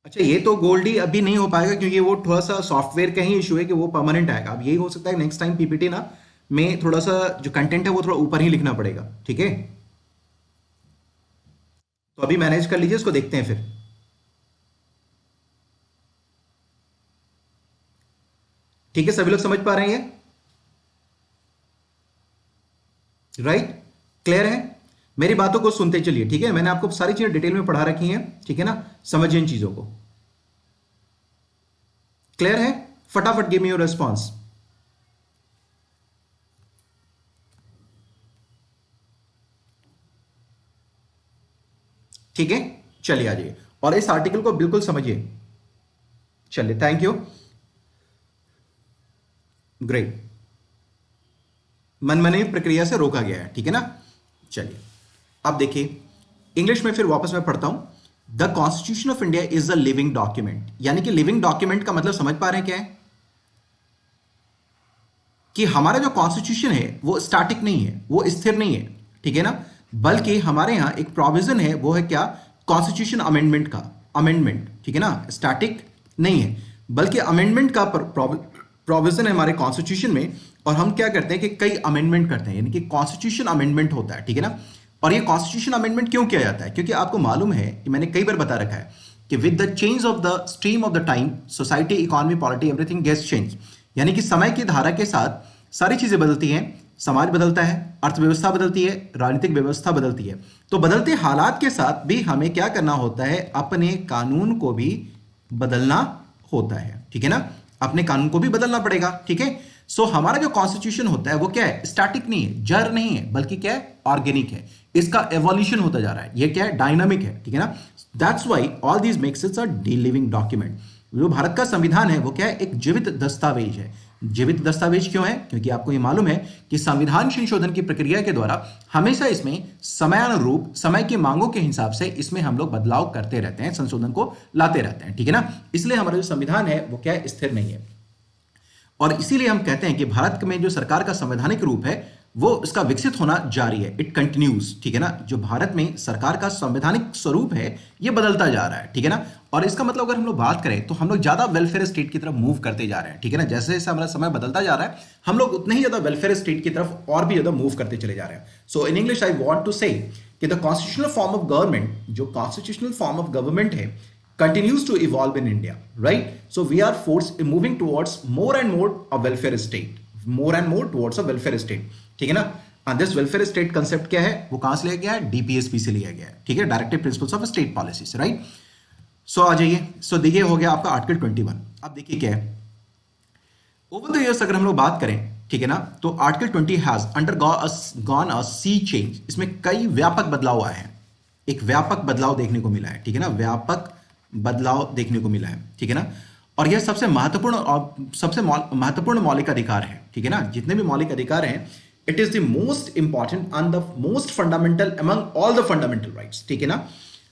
अच्छा, ये तो गोल्डी अभी नहीं हो पाएगा क्योंकि वो थोड़ा सा सॉफ्टवेयर का ही इशू है कि वो परमानेंट आएगा। अब यही हो सकता है नेक्स्ट टाइम पीपीटी ना में थोड़ा सा जो कंटेंट है वो थोड़ा ऊपर ही लिखना पड़ेगा, ठीक है? तो अभी मैनेज कर लीजिए, इसको देखते हैं फिर। ठीक है, सभी लोग समझ पा रहे हैं ये? राइट, क्लियर है? मेरी बातों को सुनते चलिए, ठीक है? मैंने आपको सारी चीजें डिटेल में पढ़ा रखी हैं, ठीक है ना? समझिए इन चीजों को। क्लियर है? फटाफट गिव मी योर रिस्पॉन्स। ठीक है, चलिए आ जाइए और इस आर्टिकल को बिल्कुल समझिए। चलिए, थैंक यू, ग्रेट। मनमानी प्रक्रिया से रोका गया है, ठीक है ना? चलिए, अब देखिए, इंग्लिश में फिर वापस मैं पढ़ता हूं। The constitution of India is a living document, यानी कि लिविंग डॉक्यूमेंट का मतलब समझ पा रहे हैं क्या है? कि हमारा जो कॉन्स्टिट्यूशन है वो स्टैटिक नहीं है, वो स्थिर नहीं है, ठीक है ना? बल्कि हमारे यहां एक प्रोविजन है, वो है क्या? कॉन्स्टिट्यूशन अमेंडमेंट का। अमेंडमेंट, ठीक है ना? स्टैटिक नहीं है, बल्कि अमेंडमेंट का प्रोविजन है हमारे कॉन्स्टिट्यूशन में। और हम क्या करते हैं कि कई अमेंडमेंट करते हैं, यानी कि कॉन्स्टिट्यूशन अमेंडमेंट होता है, ठीक है ना? और ये कॉन्स्टिट्यूशन अमेंडमेंट क्यों किया जाता है? क्योंकि आपको मालूम है कि मैंने कई बार बता रखा है कि with the change of the stream of the time society, economy, polity, everything gets change. यानी कि समय की धारा के साथ सारी चीजें बदलती हैं, समाज बदलता है, अर्थव्यवस्था बदलती है, राजनीतिक व्यवस्था बदलती है। तो बदलते हालात के साथ भी हमें क्या करना होता है? अपने कानून को भी बदलना होता है, ठीक है ना? अपने कानून को भी बदलना पड़ेगा, ठीक है? सो हमारा जो कॉन्स्टिट्यूशन होता है वो क्या है? स्टैटिक नहीं है, जड़ नहीं है, बल्कि क्या है? ऑर्गेनिक है। इसका एवोल्यूशन होता जा रहा है, ये क्या है? डायनामिक है, ठीक है ना? That's why all these makes it's a living document. जो भारत का संविधान है वो क्या है? एक जीवित दस्तावेज है। जीवित दस्तावेज क्यों है? क्योंकि आपको ये मालूम है कि संविधान संशोधन की प्रक्रिया के द्वारा हमेशा इसमें समयानुरूप, समय की मांगों के हिसाब से इसमें हम लोग बदलाव करते रहते हैं, संशोधन को लाते रहते हैं, ठीक है ना? इसलिए हमारा जो संविधान है वो क्या है? स्थिर नहीं है। और इसीलिए हम कहते हैं कि भारत में जो सरकार का संवैधानिक रूप है वो इसका विकसित होना जारी है, इट कंटिन्यूज, ठीक है ना? जो भारत में सरकार का संवैधानिक स्वरूप है ये बदलता जा रहा है, ठीक है ना? और इसका मतलब अगर हम लोग बात करें तो हम लोग ज्यादा वेलफेयर स्टेट की तरफ मूव करते जा रहे हैं, ठीक है ना? जैसे जैसे हमारा समय बदलता जा रहा है हम लोग उतने ही ज्यादा वेलफेयर स्टेट की तरफ और भी ज्यादा मूव करते चले जा रहे हैं। So in English I want to say that the constitutional form of government, जो कॉन्स्टिट्यूशनल फॉर्म ऑफ गवर्नमेंट है, continues to evolve in India, right? So we are moving towards more and more a welfare state, more and more towards a welfare state, ठीक है ना? And this welfare state concept क्या है? वो कहां से लिया गया है? DPSP से लिया गया है, ठीक है? Directive principles of state policies, right? So आ जाइए, सो देखिए हो गया आपका आर्टिकल 21। अब देखिए क्या है, ओवर द इयर्स अगर हम लोग बात करें, ठीक है ना, तो article 20 has undergone a sea change. इसमें कई व्यापक बदलाव आए हैं, एक व्यापक बदलाव देखने को मिला है, ठीक है ना? व्यापक बदलाव देखने को मिला है, ठीक है ना? और यह सबसे महत्वपूर्ण और सबसे महत्वपूर्ण मौलिक अधिकार है, ठीक है ना? जितने भी मौलिक अधिकार हैं, it is the most important and the most fundamental among all the fundamental rights, ठीक है ना?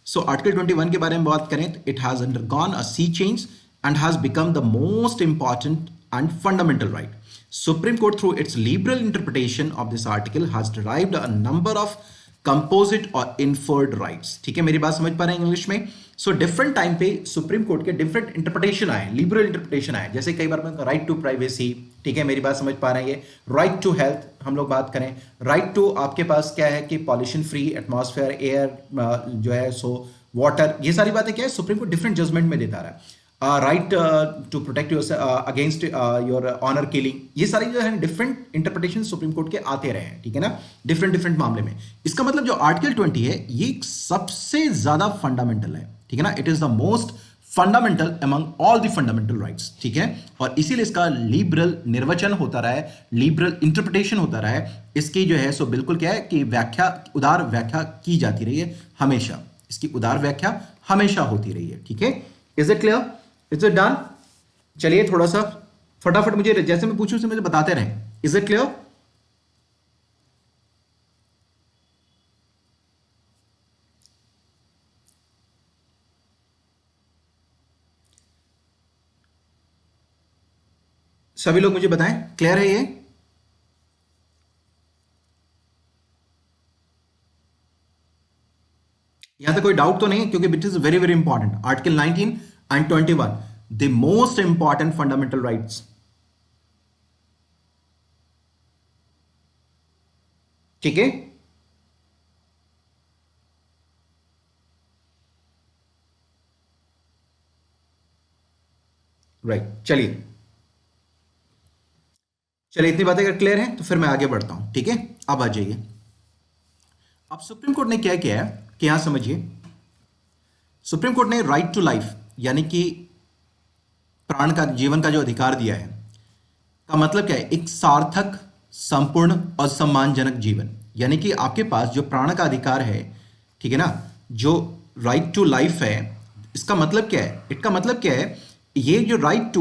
सो आर्टिकल 21 के बारे में बात करें तो it has undergone a sea change and has become the most important and fundamental right. Supreme Court, through its liberal interpretation of this article, has derived a number of composite or inferred rights. ठीक है, मेरी बात समझ पा रहे हैं English में? So different time पे सुप्रीम कोर्ट के डिफरेंट इंटरप्रिटेशन आए, लिबरल इंटरप्रिटेशन आए। जैसे कई बार राइट टू प्राइवेसी, ठीक है, मेरी बात समझ पा रहे हैं? ये राइट टू हेल्थ हम लोग बात करें, राइट टू आपके पास क्या है कि पॉल्यूशन फ्री एटमॉस्फेयर, एयर जो है, सो वाटर, ये सारी बातें क्या है सुप्रीम कोर्ट डिफरेंट जजमेंट में देता रहा है। Right to protect your against your honour killing, ये सारी जो है डिफरेंट इंटरप्रिटेशन सुप्रीम कोर्ट के आते रहे हैं, ठीक है ना? डिफरेंट डिफरेंट मामले में। इसका मतलब जो आर्टिकल 20 है ये सबसे ज्यादा फंडामेंटल है, ठीक है ना? It is the most fundamental among all the fundamental rights, ठीक है? और इसीलिए इसका लिबरल निर्वचन होता रहा है, लिबरल इंटरप्रिटेशन होता रहा है। इसकी जो है सो बिल्कुल क्या है कि व्याख्या, उदार व्याख्या की जाती रही है हमेशा, इसकी उदार व्याख्या हमेशा होती रही है, ठीक है? Is it clear? Is it done? चलिए थोड़ा सा फटाफट मुझे जैसे मैं पूछूं मुझे बताते रहें। Is it clear? सभी लोग मुझे बताएं, क्लियर है ये? यहां तक कोई डाउट तो नहीं, क्योंकि it is very very important. Article 19 and 21, the most important fundamental rights. ठीक है, राइट। चलिए चलिए, इतनी बातें अगर क्लियर हैं तो फिर मैं आगे बढ़ता हूं। ठीक है, अब आ जाइए। अब सुप्रीम कोर्ट ने क्या किया है कि यहां समझिए, सुप्रीम कोर्ट ने राइट टू लाइफ यानी कि प्राण का, जीवन का जो अधिकार दिया है, का मतलब क्या है? एक सार्थक, संपूर्ण और सम्मानजनक जीवन। यानी कि आपके पास जो प्राण का अधिकार है, ठीक है ना, जो राइट टू लाइफ है, इसका मतलब क्या है? इनका मतलब क्या है? ये जो राइट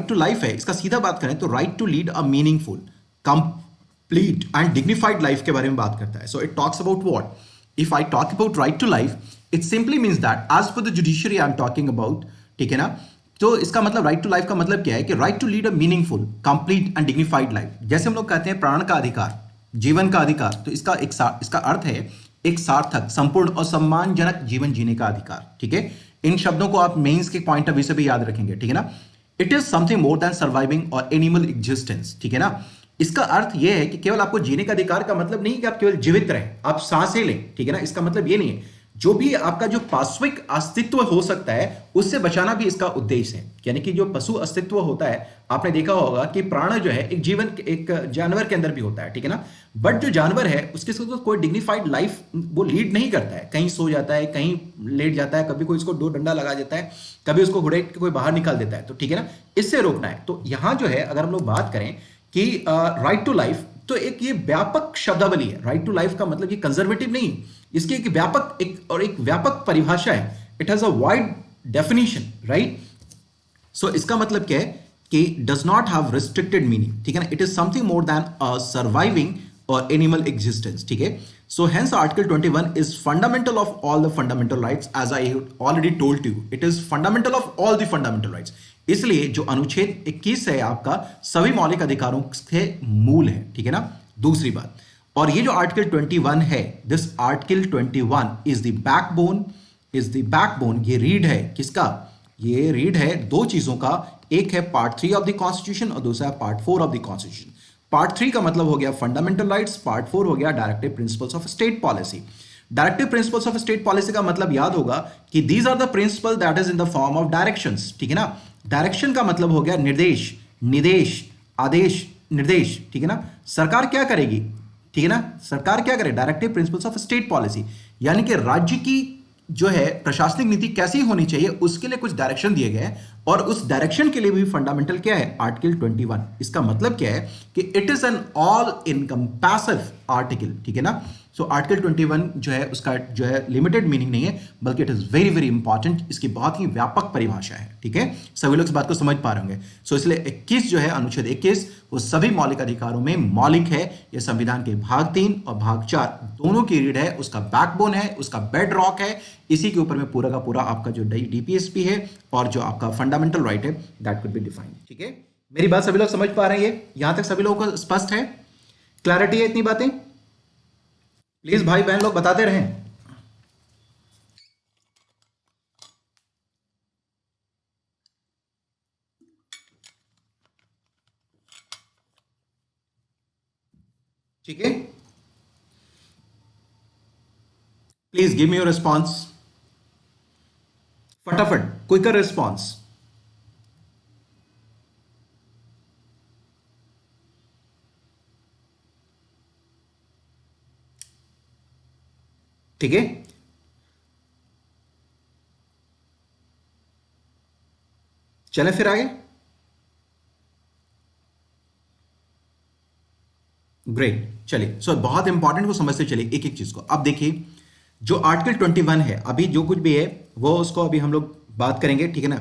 टू लाइफ है, इसका सीधा बात करें तो right to lead a meaningful, complete and dignified life के बारे में बात करता है। So it talks about what? If I talk about right to life, it simply means that as per the judiciary I am talking about, ठीक है ना, तो इसका मतलब राइट टू लाइफ का मतलब क्या है कि right to lead a meaningful, complete and dignified life. जैसे हम लोग कहते हैं प्राण का अधिकार, जीवन का अधिकार, तो इसका अर्थ है एक सार्थक, संपूर्ण और सम्मानजनक जीवन जीने का अधिकार। ठीक है, इन शब्दों को आप मेंस के पॉइंट ऑफ व्यू से भी याद रखेंगे। ठीक है ना, it is something more then surviving और एनिमल एग्जिस्टेंस। ठीक है ना, इसका अर्थ यह है कि केवल आपको जीने का अधिकार का मतलब नहीं कि आप केवल जीवित रहें, आप सांसें लें। ठीक है ना, इसका मतलब ये नहीं है, जो भी आपका जो पार्श्विक अस्तित्व हो सकता है उससे बचाना भी इसका उद्देश्य है। यानी कि जो पशु अस्तित्व होता है, आपने देखा होगा कि प्राण जो है एक जीवन, एक जानवर के अंदर भी होता है। ठीक है ना, बट जो जानवर है उसके साथ तो कोई डिग्निफाइड लाइफ वो लीड नहीं करता है, कहीं सो जाता है, कहीं लेट जाता है, कभी कोई इसको दो डंडा लगा देता है, कभी उसको हुड़ेक के कोई बाहर निकाल देता है। तो ठीक है ना, इससे रोकना है। तो यहां जो है, अगर हम लोग बात करें कि राइट टू लाइफ, तो एक ये व्यापक शब्दावली है। राइट टू लाइफ का मतलब ये कंजर्वेटिव नहीं, इसकी एक व्यापक परिभाषा है। It has a wide definition, right. So इसका मतलब क्या है कि does not have restricted meaning. ठीक है ना, it is something more than a surviving और एनिमल एग्जिस्टेंस। ठीक है, so hence article 21 is fundamental of all the fundamental rights, as I already told you, it is fundamental of all the fundamental rights. इसलिए जो अनुच्छेद 21 है आपका, सभी मौलिक अधिकारों के मूल है। ठीक है ना, दूसरी बात, और ये जो आर्टिकल 21 है, this article 21 is the backbone, ये रीड है किसका? ये रीड है दो चीजों का, एक है पार्ट 3 ऑफ द कॉन्स्टिट्यूशन और दूसरा है part 4 of the constitution. Part 3 का मतलब हो गया फंडामेंटल राइट्स, पार्ट 4 हो गया directive principles of state policy. Directive principles of state policy का मतलब याद होगा कि these are the principle that is in the form of directions. ठीक है ना, डायरेक्शन का मतलब हो गया निर्देश, निदेश, आदेश, निर्देश। ठीक है ना, सरकार क्या करेगी? ठीक है ना, सरकार क्या करे? Directive principles of state policy, यानी कि राज्य की जो है प्रशासनिक नीति कैसी होनी चाहिए, उसके लिए कुछ डायरेक्शन दिए गए हैं, और उस डायरेक्शन के लिए भी फंडामेंटल क्या है? आर्टिकल 21। इसका मतलब क्या है कि it is an all encompassing article. ठीक है ना, सो आर्टिकल 21 जो है उसका जो है लिमिटेड मीनिंग नहीं है, बल्कि it is very very important, इसकी बहुत ही व्यापक परिभाषा है। ठीक है, सभी लोग इस बात को समझ पा रहे होंगे। सो इसलिए 21 जो है, अनुच्छेद 21, वो सभी मौलिक अधिकारों में मौलिक है। यह संविधान के भाग 3 और भाग 4 दोनों की रीढ़ है, उसका बैकबोन है, उसका बेड रॉक है। इसी के ऊपर में पूरा का पूरा आपका जो डीपीएसपी है और जो आपका फंडामेंटल राइट है, दैट कुड बी डिफाइंड। ठीक है, मेरी बात सभी लोग समझ पा रहे हैं? यहां तक सभी लोगों को स्पष्ट है, क्लैरिटी है इतनी बातें? प्लीज भाई बहन लोग बताते रहें। ठीक है, please give me your response, फटाफट, क्विकर रिस्पॉन्स। ठीक है, चलें फिर आगे। ग्रेट, चलिए। सो बहुत इंपॉर्टेंट को समझते चलिए एक एक चीज को। अब देखिए, जो आर्टिकल 21 है, अभी जो कुछ भी है वो उसको अभी हम लोग बात करेंगे। ठीक है ना,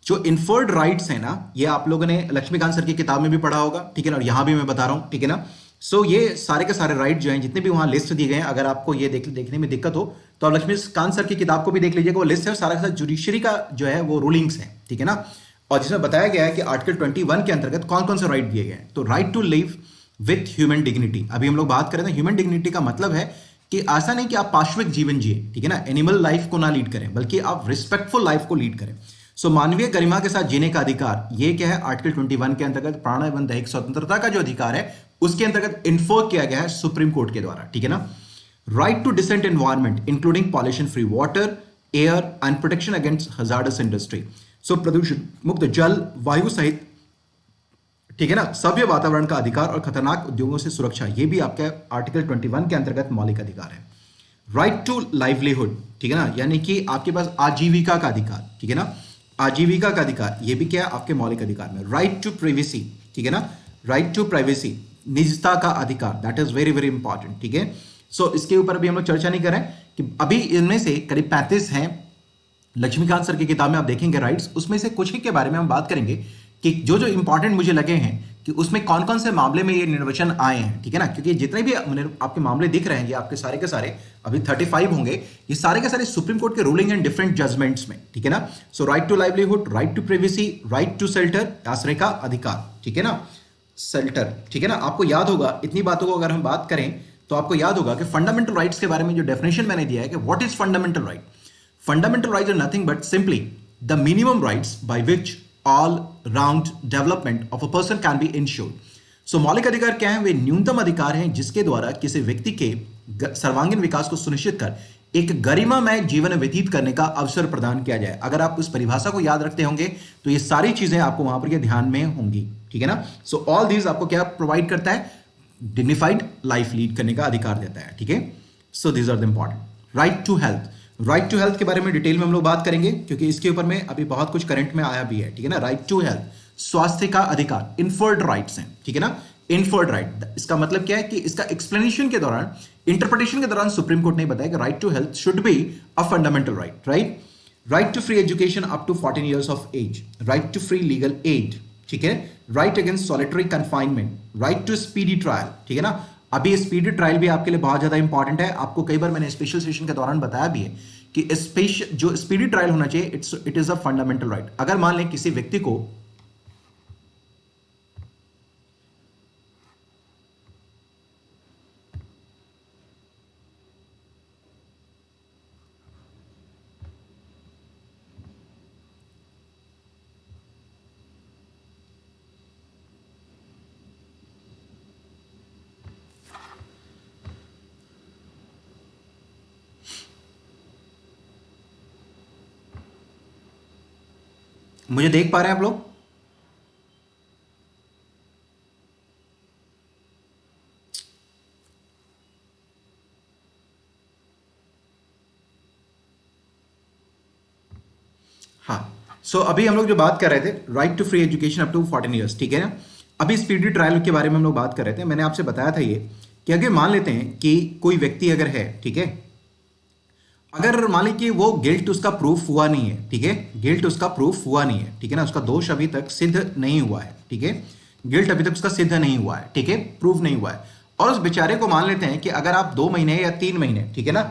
जो इन्फर्ड राइट्स है ना, ये आप लोगों ने लक्ष्मीकांत सर की किताब में भी पढ़ा होगा। ठीक है ना, और यहां भी मैं बता रहा हूं। ठीक है ना, सो ये सारे के सारे राइट जो हैं, जितने भी वहां लिस्ट दिए गए हैं, अगर आपको ये देखने में दिक्कत हो तो आप लक्ष्मीकांत सर की किताब को भी देख लीजिएगा, वो लिस्ट है, सारा के साथ जुडिशरी का जो है वो रूलिंग्स है। ठीक है ना, और जिसमें बताया गया है कि आर्टिकल 21 के अंतर्गत कौन कौन से राइट दिए गए हैं। तो right to live with human dignity, अभी हम लोग बात कर रहे थे। ह्यूमन डिग्निटी का मतलब है कि ऐसा नहीं कि आप पाशविक जीवन जिए, ठीक है ना, एनिमल लाइफ को ना लीड करें, बल्कि आप रिस्पेक्टफुल लाइफ को लीड करें। सो मानवीय गरिमा के साथ जीने का अधिकार, ये क्या है, आर्टिकल 21 के अंतर्गत प्राण एवं दैहिक स्वतंत्रता का जो अधिकार है उसके अंतर्गत इन्फोर्स किया गया है सुप्रीम कोर्ट के द्वारा, ठीक है ना। Right to decent environment including pollution free water, air and protection against hazardous industry. So प्रदूषण मुक्त जल, वायु सहित, ठीक है ना, सभ्य वातावरण का अधिकार और खतरनाक उद्योगों से सुरक्षा, ये भी आपके आर्टिकल 21 के अंतर्गत मौलिक अधिकार है। राइट टू लाइवलीहुड, ठीक है ना, यानी कि आपके पास आजीविका का अधिकार, ठीक है ना, आजीविका का अधिकार, ये भी क्या है, आपके मौलिक अधिकार में। राइट टू प्राइवेसी, ठीक है ना, राइट टू प्राइवेसी, निजता का अधिकार, that is very very important, ठीक है। सो इसके ऊपर अभी हम लोग चर्चा नहीं कर रहे हैं कि अभी इनमें से करीब 35 हैं, लक्ष्मीकांत सर की किताब में आप देखेंगे राइट्स, उसमें से कुछ ही के बारे में हम बात करेंगे कि जो जो इंपॉर्टेंट मुझे लगे हैं कि उसमें कौन कौन से मामले में ये निर्वचन आए हैं, ठीक है ना, क्योंकि जितने भी आपके मामले दिख रहे हैं ये आपके सारे के सारे अभी 35 होंगे, ये सारे के सारे सुप्रीम कोर्ट के रूलिंग एंड डिफरेंट जजमेंट्स में, ठीक है ना। So right to livelihood, right to privacy, right to shelter, आश्रय का अधिकार, ठीक है ना, शेल्टर, ठीक है ना। आपको याद होगा, इतनी बातों को अगर हम बात करें तो आपको याद होगा कि फंडामेंटल राइट्स के बारे में जो डेफिनेशन मैंने दिया है कि what is fundamental right. Fundamental rights are nothing but simply the minimum rights by which all round development of a person can be ensured. So मौलिक अधिकार क्या है, वे न्यूनतम अधिकार हैं जिसके द्वारा किसी व्यक्ति के सर्वांगीण विकास को सुनिश्चित कर एक गरिमामय जीवन व्यतीत करने का अवसर प्रदान किया जाए। अगर आप उस परिभाषा को याद रखते होंगे तो ये सारी चीजें आपको वहां पर ये ध्यान में होंगी, ठीक है ना। सो ऑल दीज आपको क्या प्रोवाइड करता है, डिग्निफाइड लाइफ लीड करने का अधिकार देता है, ठीक है। So these are the important. Right to health, right to health के बारे में डिटेल में हम लोग बात करेंगे क्योंकि इसके ऊपर में अभी बहुत कुछ करंट में आया भी है, ठीक है ना। राइट टू हेल्थ, स्वास्थ्य का अधिकार, इन्फर्ड राइट्स हैं, ठीक है ना, इन्फर्ड राइट। इसका मतलब क्या है कि इसका एक्सप्लेनेशन के दौरान, इंटरप्रिटेशन के दौरान सुप्रीम कोर्ट ने बताया कि right to health should be a fundamental right, right. Right to free education up to 14 years of age, right to free legal aid, ठीक है। Right against solitary confinement, right to speedy trial, ठीक है ना। अभी speedy trial भी आपके लिए बहुत ज्यादा इंपॉर्टेंट है। आपको कई बार मैंने स्पेशल सेशन के दौरान बताया भी है कि स्पेशल जो स्पीडी ट्रायल होना चाहिए, it is a fundamental right. अगर मान लें किसी व्यक्ति को मुझे देख पा रहे हैं आप लोग? हाँ, सो अभी हम लोग जो बात कर रहे थे right to free education up to 14 years, ठीक है ना। अभी स्पीडी ट्रायल के बारे में हम लोग बात कर रहे थे। मैंने आपसे बताया था ये कि अगर मान लेते हैं कि कोई व्यक्ति अगर है, ठीक है, अगर मान लीजिए कि वो गिल्ट उसका प्रूफ हुआ नहीं है, ठीक है, गिल्ट उसका प्रूफ हुआ नहीं है, ठीक है ना, उसका दोष अभी तक सिद्ध नहीं हुआ है, ठीक है, गिल्ट अभी तक उसका सिद्ध नहीं हुआ है, ठीक है, प्रूफ नहीं हुआ है, और उस बेचारे को मान लेते हैं कि अगर आप 2 महीने या 3 महीने, ठीक है ना,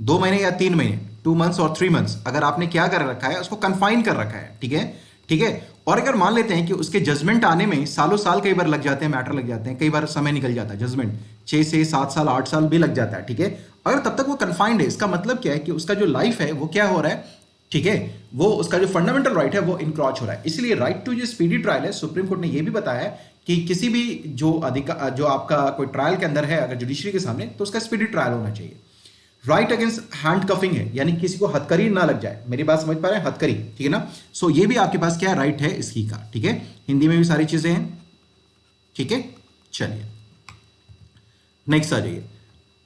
2 महीने या 3 महीने, 2 मंथ्स और 3 मंथ्स, अगर आपने क्या कर रखा है, उसको कन्फाइन कर रखा है, ठीक है, ठीक है, और अगर मान लेते हैं कि उसके जजमेंट आने में सालों साल कई बार लग जाते हैं, मैटर लग जाते हैं, कई बार समय निकल जाता है, जजमेंट 6 से 7 साल 8 साल भी लग जाता है, ठीक है, अगर तब तक वो कन्फाइंड है, इसका मतलब क्या है कि उसका जो लाइफ है वो क्या हो रहा है, ठीक है, वो उसका जो फंडामेंटल राइट है वो इनक्रॉच हो रहा है। इसलिए राइट टू जो स्पीडी ट्रायल है, सुप्रीम कोर्ट ने ये भी बताया है कि किसी भी जो अधिकार, जो आपका कोई ट्रायल के अंदर है अगर जुडिशरी के सामने, तो उसका स्पीडी ट्रायल होना चाहिए। राइट अगेंस्ट हैंड कफिंग है, यानी किसी को हथकड़ी ना लग जाए, मेरी बात समझ पा रहे हैं, हथकड़ी, ठीक है ना। सो ये भी आपके पास क्या राइट है इसकी का, ठीक है, हिंदी में भी सारी चीजें हैं, ठीक है। चलिए नेक्स्ट आ जाइए।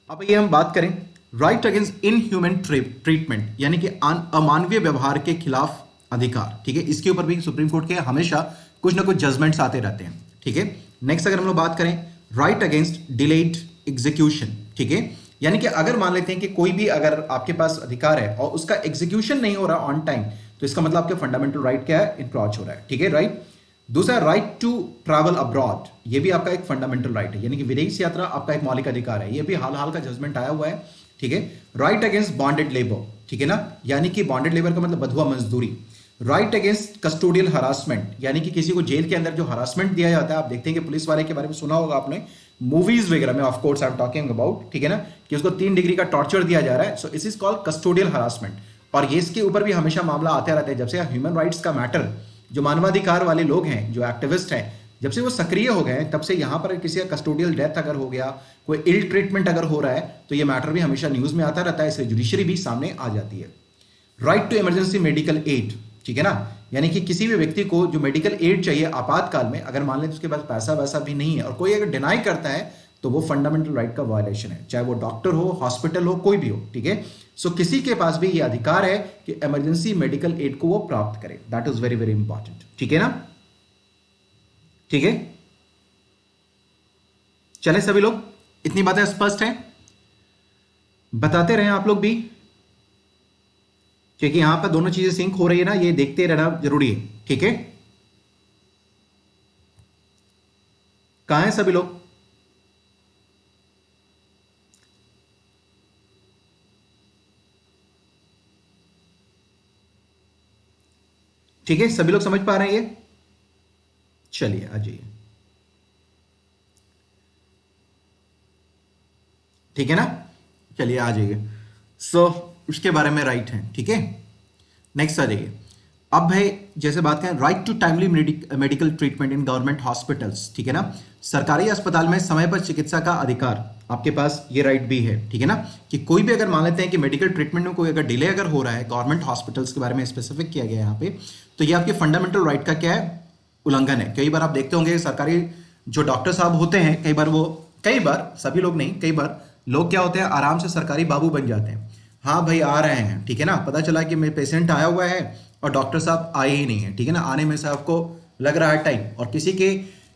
अब ये हम बात करें राइट अगेंस्ट इनह्यूमन ट्रीटमेंट, यानी कि अमानवीय व्यवहार के खिलाफ अधिकार, ठीक है, इसके ऊपर भी सुप्रीम कोर्ट के हमेशा कुछ ना कुछ जजमेंट्स आते रहते हैं, ठीक है। नेक्स्ट अगर हम लोग बात करें राइट अगेंस्ट डिलेड एग्जीक्यूशन, ठीक है, यानी कि अगर मान लेते हैं कि कोई भी अगर आपके पास अधिकार है और उसका एग्जीक्यूशन नहीं हो रहा ऑन टाइम, तो इसका मतलब आपके फंडामेंटल राइट क्या है, इनक्रॉच हो रहा है, ठीक है, राइट। दूसरा राइट टू ट्रैवल अब्रॉड, ये भी आपका एक फंडामेंटल राइट है, यानी कि विदेश यात्रा आपका एक मौलिक अधिकार है, ये भी हाल का जजमेंट आया हुआ है, ठीक है। राइट अगेंस्ट बॉन्डेड लेबर, ठीक है ना, यानी कि बॉन्डेड लेबर का मतलब बंधुआ मजदूरी। राइट अगेंस्ट कस्टोडियल हरासमेंट, यानी कि किसी को जेल के अंदर जो हरासमेंट दिया जाता है, आप देखते हैं कि पुलिस वाले के बारे में सुना होगा आपने मूवीज वगैरह में, of course I am talking about, ठीक है ना, कि उसको 3 डिग्री का टॉर्चर दिया जा रहा है। सो इस इज कॉल्ड कस्टोडियल हरासमेंट। और ये इसके ऊपर भी हमेशा मामला आते रहते हैं। जब से ह्यूमन राइट्स का मैटर, जो मानवाधिकार वाले लोग हैं, जो एक्टिविस्ट हैं, जब से वो सक्रिय हो गए हैं, तब से यहाँ पर किसी का कस्टोडियल डेथ अगर हो गया, कोई इल ट्रीटमेंट अगर हो रहा है, तो ये मैटर भी हमेशा न्यूज में आता रहता है, इसलिए जुडिशरी भी सामने आ जाती है। Right to emergency medical aid, ठीक है ना, यानी कि किसी भी व्यक्ति को जो मेडिकल एड चाहिए आपातकाल में, अगर मान लें तो उसके पास पैसा वैसा भी नहीं है और कोई अगर डिनाई करता है, तो वो फंडामेंटल राइट का वायलेशन है, चाहे वो डॉक्टर हो, हॉस्पिटल हो, कोई भी हो, ठीक है। सो किसी के पास भी ये अधिकार है कि इमरजेंसी मेडिकल एड को वो प्राप्त करे। That is very very important, ठीक है ना, ठीक है। चले सभी लोग, इतनी बातें स्पष्ट हैं, बताते रहें आप लोग भी, क्योंकि यहां पर दोनों चीजें सिंक हो रही है ना, ये देखते रहना जरूरी है, ठीक है। कहां हैं सभी लोग? ठीक है, सभी लोग समझ पा रहे हैं ये? चलिए आ जाइए, ठीक है ना, चलिए आ जाइए। सो उसके बारे में राइट है, ठीक है। नेक्स्ट आ जाइए। अब भाई जैसे बात करें right to timely medical treatment in government hospitals, ठीक है ना, सरकारी अस्पताल में समय पर चिकित्सा का अधिकार, आपके पास ये राइट भी है, ठीक है ना, कि कोई भी अगर मान लेते हैं कि मेडिकल ट्रीटमेंट में कोई अगर डिले अगर हो रहा है, गवर्नमेंट हॉस्पिटल्स के बारे में स्पेसिफिक किया गया है यहाँ पे, तो ये आपके फंडामेंटल राइट का क्या है, उल्लंघन है। कई बार आप देखते होंगे सरकारी जो डॉक्टर साहब होते हैं, कई बार सभी लोग नहीं, कई बार लोग क्या होते हैं, आराम से सरकारी बाबू बन जाते हैं। हाँ भाई आ रहे हैं, ठीक है ना, पता चला कि मेरे पेशेंट आया हुआ है और डॉक्टर साहब आए ही नहीं है, ठीक है ना, आने में से आपको लग रहा है टाइम, और किसी के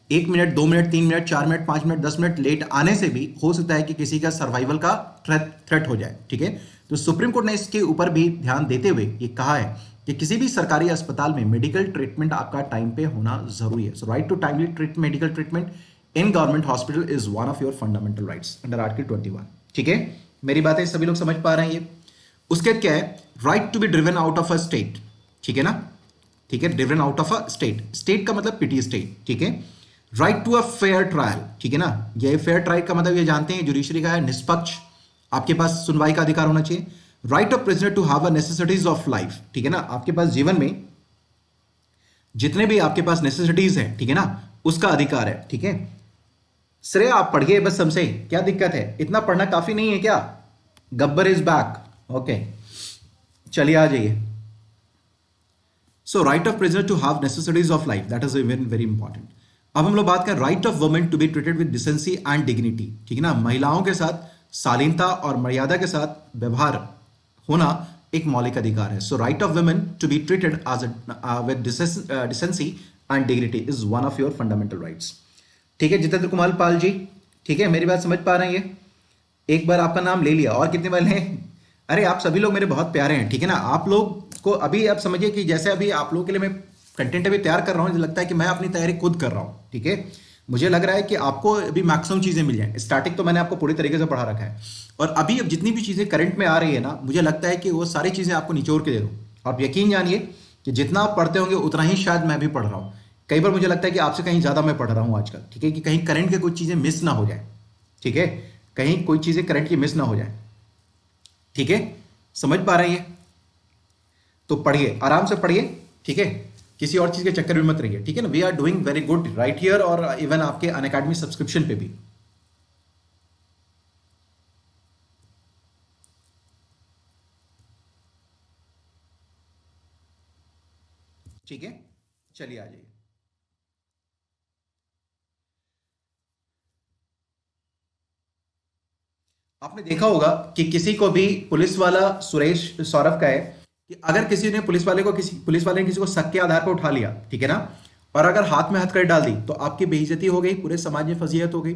1 minute 2 minute 3 minute 4 minute 5 minute 10 minute late आने से भी हो सकता है कि किसी का सर्वाइवल का थ्रेट हो जाए, ठीक है। तो सुप्रीम कोर्ट ने इसके ऊपर भी ध्यान देते हुए ये कहा है कि किसी भी सरकारी अस्पताल में मेडिकल ट्रीटमेंट आपका टाइम पे होना जरूरी है। So right to timely medical treatment in government hospital is one of your fundamental rights under article 21, ठीक है। मेरी बातें सभी लोग समझ पा रहे हैं ये? उसके बाद क्या है, right to be driven out of a state, ठीक है ना, ठीक है, driven out of a state, state का मतलब पिटी स्टेट, ठीक है। Right to a fair trial, ठीक है ना, ये फेयर ट्रायल का मतलब ये जानते हैं जुडिशरी का है निष्पक्ष, आपके पास सुनवाई का अधिकार होना चाहिए। Right of prisoner to have a necessities of life, ठीक है ना, आपके पास जीवन में जितने भी आपके पास नेसेसिटीज हैं, ठीक है ना, उसका अधिकार है, ठीक है। श्रेय आप पढ़िए बस हमसे, क्या दिक्कत है, इतना पढ़ना काफी नहीं है क्या? गब्बर इज बैक, ओके, चलिए आ जाइए। So right of prisoner to have necessities of life, that is very very important. अब हम लोग बात करें right of women to be treated with decency and dignity, ठीक है ना, महिलाओं के साथ शालीनता और मर्यादा के साथ व्यवहार होना एक मौलिक अधिकार है। So right of women to be treated as with decency and dignity is one of your fundamental rights, ठीक है। जितेंद्र कुमार पाल जी, ठीक है, मेरी बात समझ पा रहे हैं ये? एक बार आपका नाम ले लिया, और कितने वाले हैं? अरे आप सभी लोग मेरे बहुत प्यारे हैं, ठीक है ना। आप लोग को अभी आप समझिए कि जैसे अभी आप लोगों के लिए मैं कंटेंट अभी तैयार कर रहा हूँ, लगता है कि मैं अपनी तैयारी खुद कर रहा हूँ, ठीक है। मुझे लग रहा है कि आपको अभी मैक्सिमम चीजें मिल जाएं। स्टार्टिंग तो मैंने आपको पूरी तरीके से पढ़ा रखा है, और अभी अब जितनी भी चीजें करंट में आ रही है ना, मुझे लगता है कि वो सारी चीजें आपको निचोड़ के दे दूं। आप यकीन जानिए कि जितना आप पढ़ते होंगे उतना ही शायद मैं भी पढ़ रहा हूँ। कई बार मुझे लगता है कि आपसे कहीं ज्यादा मैं पढ़ रहा हूँ आजकल, ठीक है, कि कहीं करंट के कुछ चीजें मिस ना हो जाए, ठीक है, कहीं कोई चीजें करंट की मिस ना हो जाए, ठीक है। समझ पा रहे हैं? तो पढ़िए, आराम से पढ़िए, ठीक है, किसी और चीज के चक्कर में मत रहिए, ठीक है ना। We are doing very good right here, और इवन आपके अनअकैडमी सब्सक्रिप्शन पे भी, ठीक है। चलिए आ जाइए। आपने देखा होगा कि किसी को भी पुलिस वाला सुरेश सौरभ का है कि अगर किसी ने पुलिस वाले ने किसी को शक के आधार पर उठा लिया, ठीक है ना, और अगर हाथ में हथकड़ी डाल दी तो आपकी बेइज्जती हो गई, पूरे समाज में फजीहत हो गई।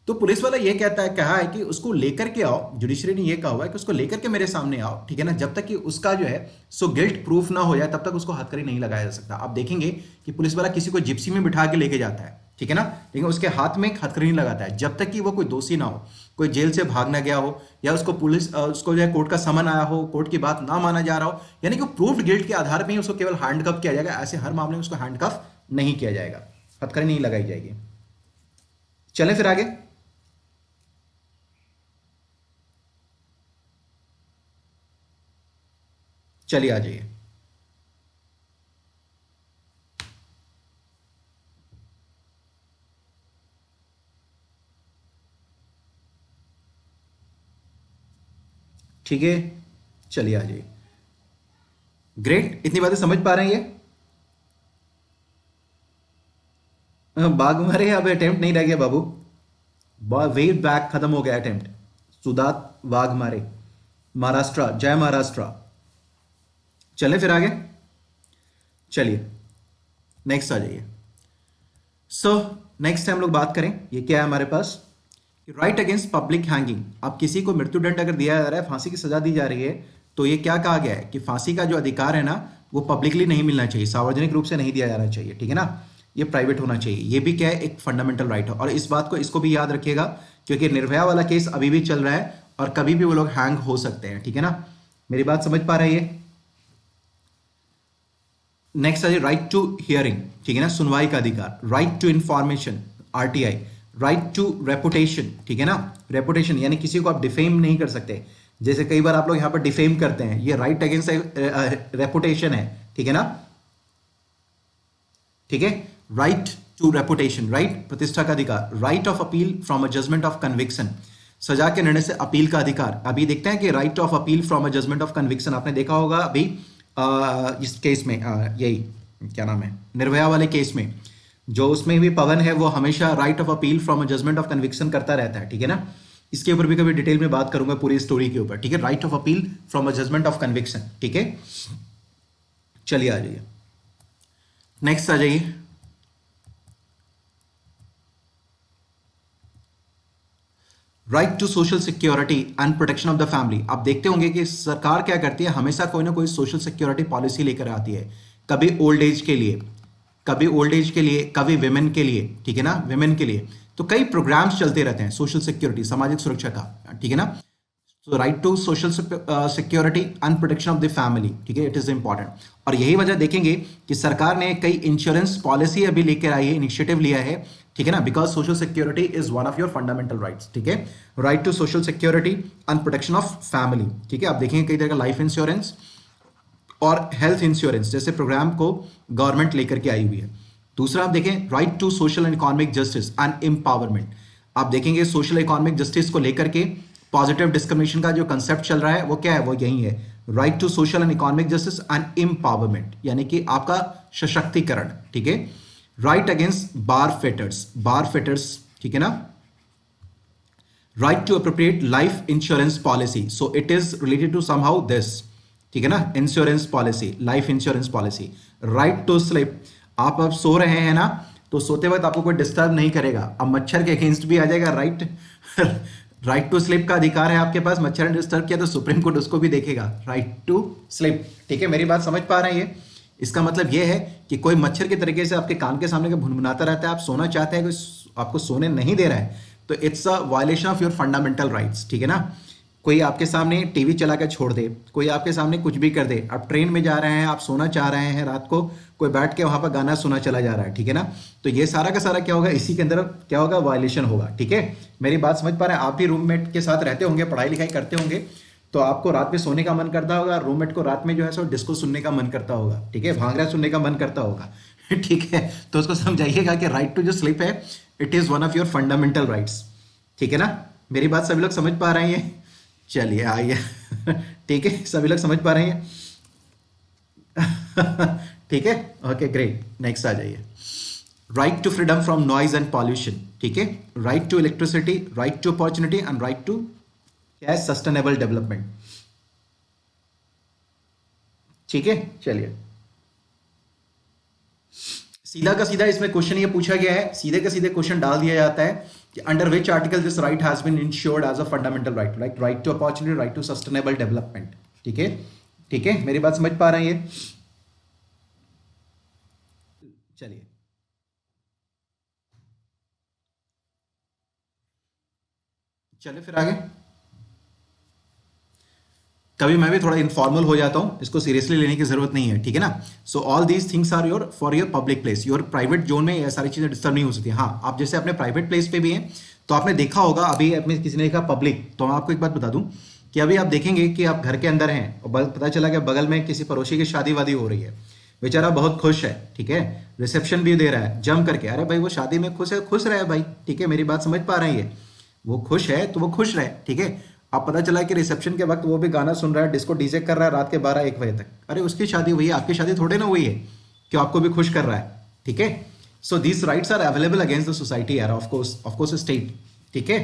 तो पुलिस वाला ये कहा है कि उसको लेकर के आओ, जुडिशरी ने ये कहा हुआ है कि उसको लेकर के मेरे सामने आओ, ठीक है ना, जब तक कि उसका जो है सो गिल्ट प्रूफ ना हो जाए तब तक उसको हथकड़ी नहीं लगाया जा सकता। आप देखेंगे कि पुलिस वाला किसी को जिप्सी में बिठा के लेके जाता है, ठीक है ना। लेकिन उसके हाथ में एक हथकड़ी लगाता है जब तक कि वो कोई दोषी ना हो, कोई जेल से भाग ना गया हो, या उसको पुलिस उसको जो है कोर्ट का समन आया हो, कोर्ट की बात ना माना जा रहा हो, यानी कि प्रूव्ड गिल्ट के आधार पर ही उसको केवल हैंडकफ किया जाएगा। ऐसे हर मामले में उसको हैंडकफ नहीं किया जाएगा, हथकड़ी नहीं लगाई जाएगी। चलें फिर आगे। चलिए आ जाइए। ठीक है, चलिए आ जाइए। ग्रेट, इतनी बातें समझ पा रहे हैं ये? बाघ मारे अब अटेम्प्ट नहीं रह गया बाबू, वे बैक खत्म हो गया अटेम्प्ट। सुदात वाघ मारे, महाराष्ट्र, जय महाराष्ट्र। चलें फिर आगे। चलिए नेक्स्ट आ जाइए। सो नेक्स्ट हम लोग बात करें, ये क्या है हमारे पास, राइट अगेंस्ट पब्लिक हैंगिंग। अब किसी को मृत्युदंड अगर दिया जा रहा है, फांसी की सजा दी जा रही है, तो ये क्या कहा गया है कि फांसी का जो अधिकार है ना, वो पब्लिकली नहीं मिलना चाहिए, सार्वजनिक रूप से नहीं दिया जाना चाहिए, ठीक है ना, ये प्राइवेट होना चाहिए। ये भी क्या है, एक फंडामेंटल राइट है। और इस बात को, इसको भी याद रखिएगा, क्योंकि निर्भया वाला केस अभी भी चल रहा है और कभी भी वो लोग हैंग हो सकते हैं, ठीक है ना। मेरी बात समझ पा रहे हैं? नेक्स्ट है राइट टू हियरिंग, ठीक है ना, सुनवाई का अधिकार, right to information, RTI, right to reputation, ठीक है ना। रेपुटेशन यानी किसी को आप डिफेम नहीं कर सकते, जैसे कई बार आप लोग यहां पर डिफेम करते हैं, ये राइट अगेंस्ट रेपुटेशन है, ठीक है ना। ठीक है, राइट टू रेपुटेशन, राइट प्रतिष्ठा का अधिकार, right of appeal from a judgment of conviction, सजा के निर्णय से अपील का अधिकार। अभी देखते हैं कि right of appeal from a judgment of conviction आपने देखा होगा अभी इस केस में, यही क्या नाम है, निर्भया वाले केस में, जो उसमें भी पवन है वो हमेशा right of appeal from a judgment of conviction करता रहता है, ठीक है ना। इसके ऊपर भी कभी डिटेल में बात करूंगा पूरी स्टोरी के ऊपर, ठीक है, right of appeal from a judgment of conviction, ठीक है। चलिए आ जाइए, नेक्स्ट आ जाइए। Right to social security and protection of the family. आप देखते होंगे कि सरकार क्या करती है, हमेशा कोई ना कोई सोशल सिक्योरिटी पॉलिसी लेकर आती है, कभी ओल्ड एज के लिए, कभी ओल्ड एज के लिए, कभी विमेन के लिए, ठीक है ना, विमेन के लिए। तो कई प्रोग्राम्स चलते रहते हैं सोशल सिक्योरिटी, सामाजिक सुरक्षा का, ठीक है ना। तो right to social security and protection of the family, ठीक है, इट इज इंपॉर्टेंट। और यही वजह देखेंगे कि सरकार ने कई इंश्योरेंस पॉलिसी अभी लेकर आई है, इनिशिएटिव लिया है, ठीक है ना, because social security is one of your fundamental rights, ठीक है। Right to social security and protection of family, ठीक है। आप देखेंगे कई तरह का लाइफ इंश्योरेंस और हेल्थ इंश्योरेंस जैसे प्रोग्राम को गवर्नमेंट लेकर के आई हुई है। दूसरा आप देखें right to social and economic justice and empowerment. आप देखेंगे सोशल इकोनॉमिक जस्टिस को लेकर के पॉजिटिव डिस्क्रिमिनेशन का जो कंसेप्ट चल रहा है वो क्या है, वो यही है, right to social and economic justice and empowerment, यानी कि आपका सशक्तिकरण, ठीक है। राइट अगेंस्ट बार फेटर्स, ठीक है ना। Right to appropriate life insurance policy, so it is related to somehow this, ठीक है ना, insurance policy, life insurance policy. Right to sleep, आप अब सो रहे हैं ना, तो सोते वक्त आपको कोई डिस्टर्ब नहीं करेगा, अब मच्छर के अगेंस्ट भी आ जाएगा, राइट टू स्लीप का अधिकार है आपके पास, मच्छर ने डिस्टर्ब किया तो सुप्रीम कोर्ट उसको भी देखेगा, राइट टू स्लीप, ठीक है। मेरी बात समझ पा रहे हैं? इसका मतलब यह है कि कोई मच्छर के तरीके से आपके कान के सामने का भुनभुनाता रहता है, आप सोना चाहते हैं, कोई आपको सोने नहीं दे रहा है, तो it's a violation of your fundamental rights, ठीक है ना। कोई आपके सामने टीवी चला कर छोड़ दे, कोई आपके सामने कुछ भी कर दे, आप ट्रेन में जा रहे हैं, आप सोना चाह रहे हैं रात को, कोई बैठ के वहां पर गाना सुना चला जा रहा है, ठीक है ना, तो ये सारा का सारा क्या होगा, इसी के अंदर क्या होगा, वायलेशन होगा, ठीक है। मेरी बात समझ पा रहे हैं? आप भी रूममेट के साथ रहते होंगे, पढ़ाई लिखाई करते होंगे, तो आपको रात में सोने का मन करता होगा, रूममेट को रात में जो है सो डिस्को सुनने का मन करता होगा, ठीक है, भांगड़ा सुनने का मन करता होगा, ठीक है। तो उसको समझाइएगा कि राइट टू जो स्लीप है, it is one of your fundamental rights, ठीक है ना। मेरी बात सभी लोग समझ पा रहे हैं? चलिए आइए, ठीक है, सभी लोग समझ पा रहे हैं? ठीक है, ओके ग्रेट, नेक्स्ट आ जाइए। Right to freedom from noise and pollution, ठीक है, right to electricity, right to opportunity and right to क्या है, सस्टेनेबल डेवलपमेंट, ठीक है। चलिए सीधा का सीधा इसमें क्वेश्चन ये पूछा गया है, सीधे का सीधे क्वेश्चन डाल दिया जाता है कि under which article this right has been ensured as a fundamental right, like right to opportunity, right to sustainable development, ठीक है, ठीक है। मेरी बात समझ पा रहे हैं ये? चलिए चले फिर आगे। कभी मैं भी थोड़ा इनफॉर्मल हो जाता हूँ, इसको सीरियसली लेने की जरूरत नहीं है, ठीक है ना। So all these things are your for your public place, your private zone में ये सारी चीजें डिस्टर्ब नहीं हो सकती। हाँ, आप जैसे अपने प्राइवेट प्लेस पे भी हैं, तो आपने देखा होगा, अभी अपने किसी ने लिखा पब्लिक, तो मैं आपको एक बात बता दूं कि अभी आप देखेंगे कि आप घर के अंदर हैं और पता चला कि बगल में किसी पड़ोसी की शादी वादी हो रही है, बेचारा बहुत खुश है, ठीक है, रिसेप्शन भी दे रहा है जम करके। अरे भाई वो शादी में खुश है, खुश रहे भाई, ठीक है, मेरी बात समझ पा रहे हैं, ये वो खुश है तो वो खुश रहे, ठीक है। अब पता चला कि रिसेप्शन के वक्त वो भी गाना सुन रहा है, डिस्को डीजे कर रहा है रात के 12-1 बजे तक। अरे उसकी शादी हुई है, आपकी शादी थोड़े ना हुई है कि आपको भी खुश कर रहा है, ठीक है। So these rights are available against the society यार, ऑफ कोर्स स्टेट, ठीक है।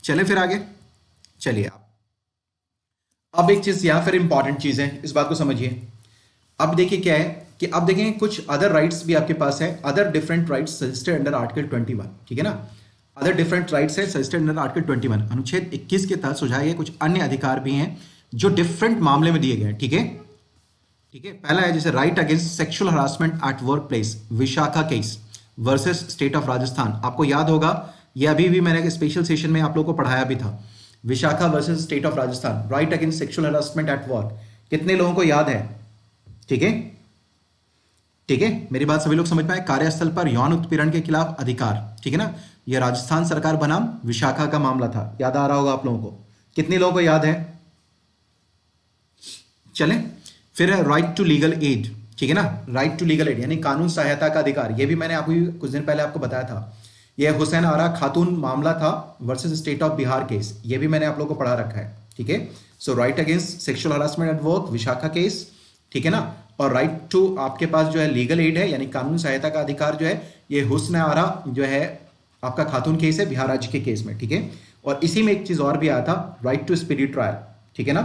चले फिर आगे, चलिए आप अब एक चीज यहाँ फिर इंपॉर्टेंट चीज है, इस बात को समझिए। अब देखिए क्या है कि अब देखेंगे कुछ अदर राइट्स भी आपके पास है, other different rights suggested under article 21, ठीक है ना। अदर डिफरेंट राइट्स है सजेस्टेड अंडर आर्टिकल 21, अनुच्छेद 21 के तहत सुझाए गए कुछ अन्य अधिकार भी हैं जो डिफरेंट मामले में दिए गए हैं, ठीक है। ठीक है, पहला है जैसे right against sexual harassment at work place, Vishakha case versus state of Rajasthan. आपको याद होगा ये अभी भी मैंने एक स्पेशल सेशन में आप लोगों को पढ़ाया भी था, Vishakha versus state of Rajasthan, right against sexual harassment at work. कितने लोगों को याद है? ठीक है, ठीक है, मेरी बात सभी लोग समझ पाए। कार्यस्थल पर यौन उत्पीड़न के खिलाफ अधिकार, ठीक है ना, यह राजस्थान सरकार बनाम विशाखा का मामला था, याद आ रहा होगा आप लोगों को। कितने लोगों को याद है? चले फिर है राइट टू लीगल एड, ठीक है ना, राइट टू लीगल एड यानी कानून सहायता का अधिकार। यह भी मैंने आपको कुछ दिन पहले आपको बताया था, यह हुसैन आरा खातून मामला था versus state of Bihar case, यह भी मैंने आप लोगों को पढ़ा रखा है, ठीक है। So right against sexual harassment at work, Vishakha case, ठीक है ना। और राइट टू आपके पास जो है लीगल एड है यानी कानून सहायता का अधिकार जो है, ये हुस्न आरा जो है आपका खातून केस है बिहार राज्य के केस में, ठीक है। और इसी में एक चीज और भी आया था, राइट टू स्पीडी ट्रायल, ठीक है ना,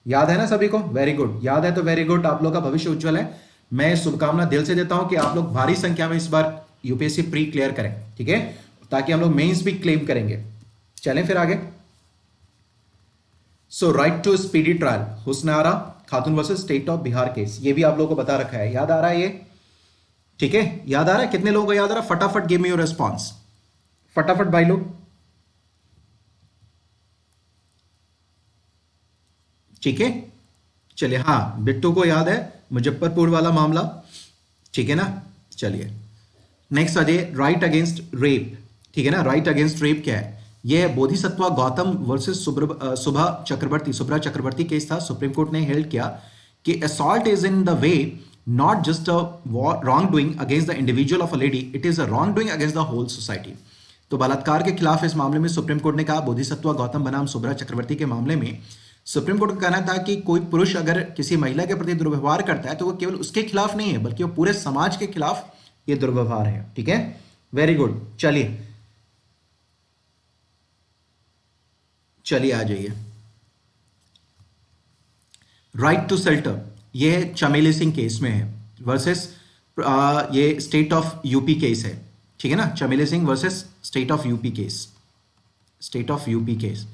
याद है ना सभी को? वेरी गुड, याद है तो वेरी गुड, आप लोग का भविष्य उज्जवल है। मैं शुभकामना दिल से देता हूं कि आप लोग भारी संख्या में इस बार यूपीएससी प्री क्लियर करें, ठीक है, ताकि हम लोग मेंस भी क्लेम करेंगे। चलें फिर आगे। सो राइट टू स्पीडी ट्रायल, हुस्न आरा खातून versus state of Bihar case, ये भी आप लोगों को बता रखा है, याद आ रहा है ये? ठीक है, याद आ रहा है? कितने लोगों को याद आ रहा है? फटाफट गिव मी योर रिस्पॉन्स, फटाफट भाई लोग। ठीक है, चलिए, हाँ बिट्टू को याद है मुजफ्फरपुर वाला मामला, ठीक है ना। चलिए नेक्स्ट आ जाइए, राइट अगेंस्ट रेप, ठीक है ना। राइट अगेंस्ट रेप क्या है? यह है गौतम वर्सेस सुभा चक्रवर्ती केस था। सुप्रीम कोर्ट ने हेल्ड किया कि assault is in the way not just a wrong doing against the individual of a lady, it is a wrong doing against the whole society. तो बलात्कार के खिलाफ इस मामले में सुप्रीम कोर्ट ने कहा, बोधिसत्व गौतम बनाम सुभा चक्रवर्ती के मामले में सुप्रीम कोर्ट का कहना था कि कोई पुरुष अगर किसी महिला के प्रति दुर्व्यवहार करता है तो वो केवल उसके खिलाफ नहीं है बल्कि वो पूरे समाज के खिलाफ ये दुर्व्यवहार है, ठीक है। वेरी गुड, चलिए चलिए आ जाइए। राइट टू शेल्टर, ये चमेली सिंह केस में है वर्सेस ये स्टेट ऑफ यूपी केस है, ठीक है ना। Chameli Singh versus state of UP case, state of UP case.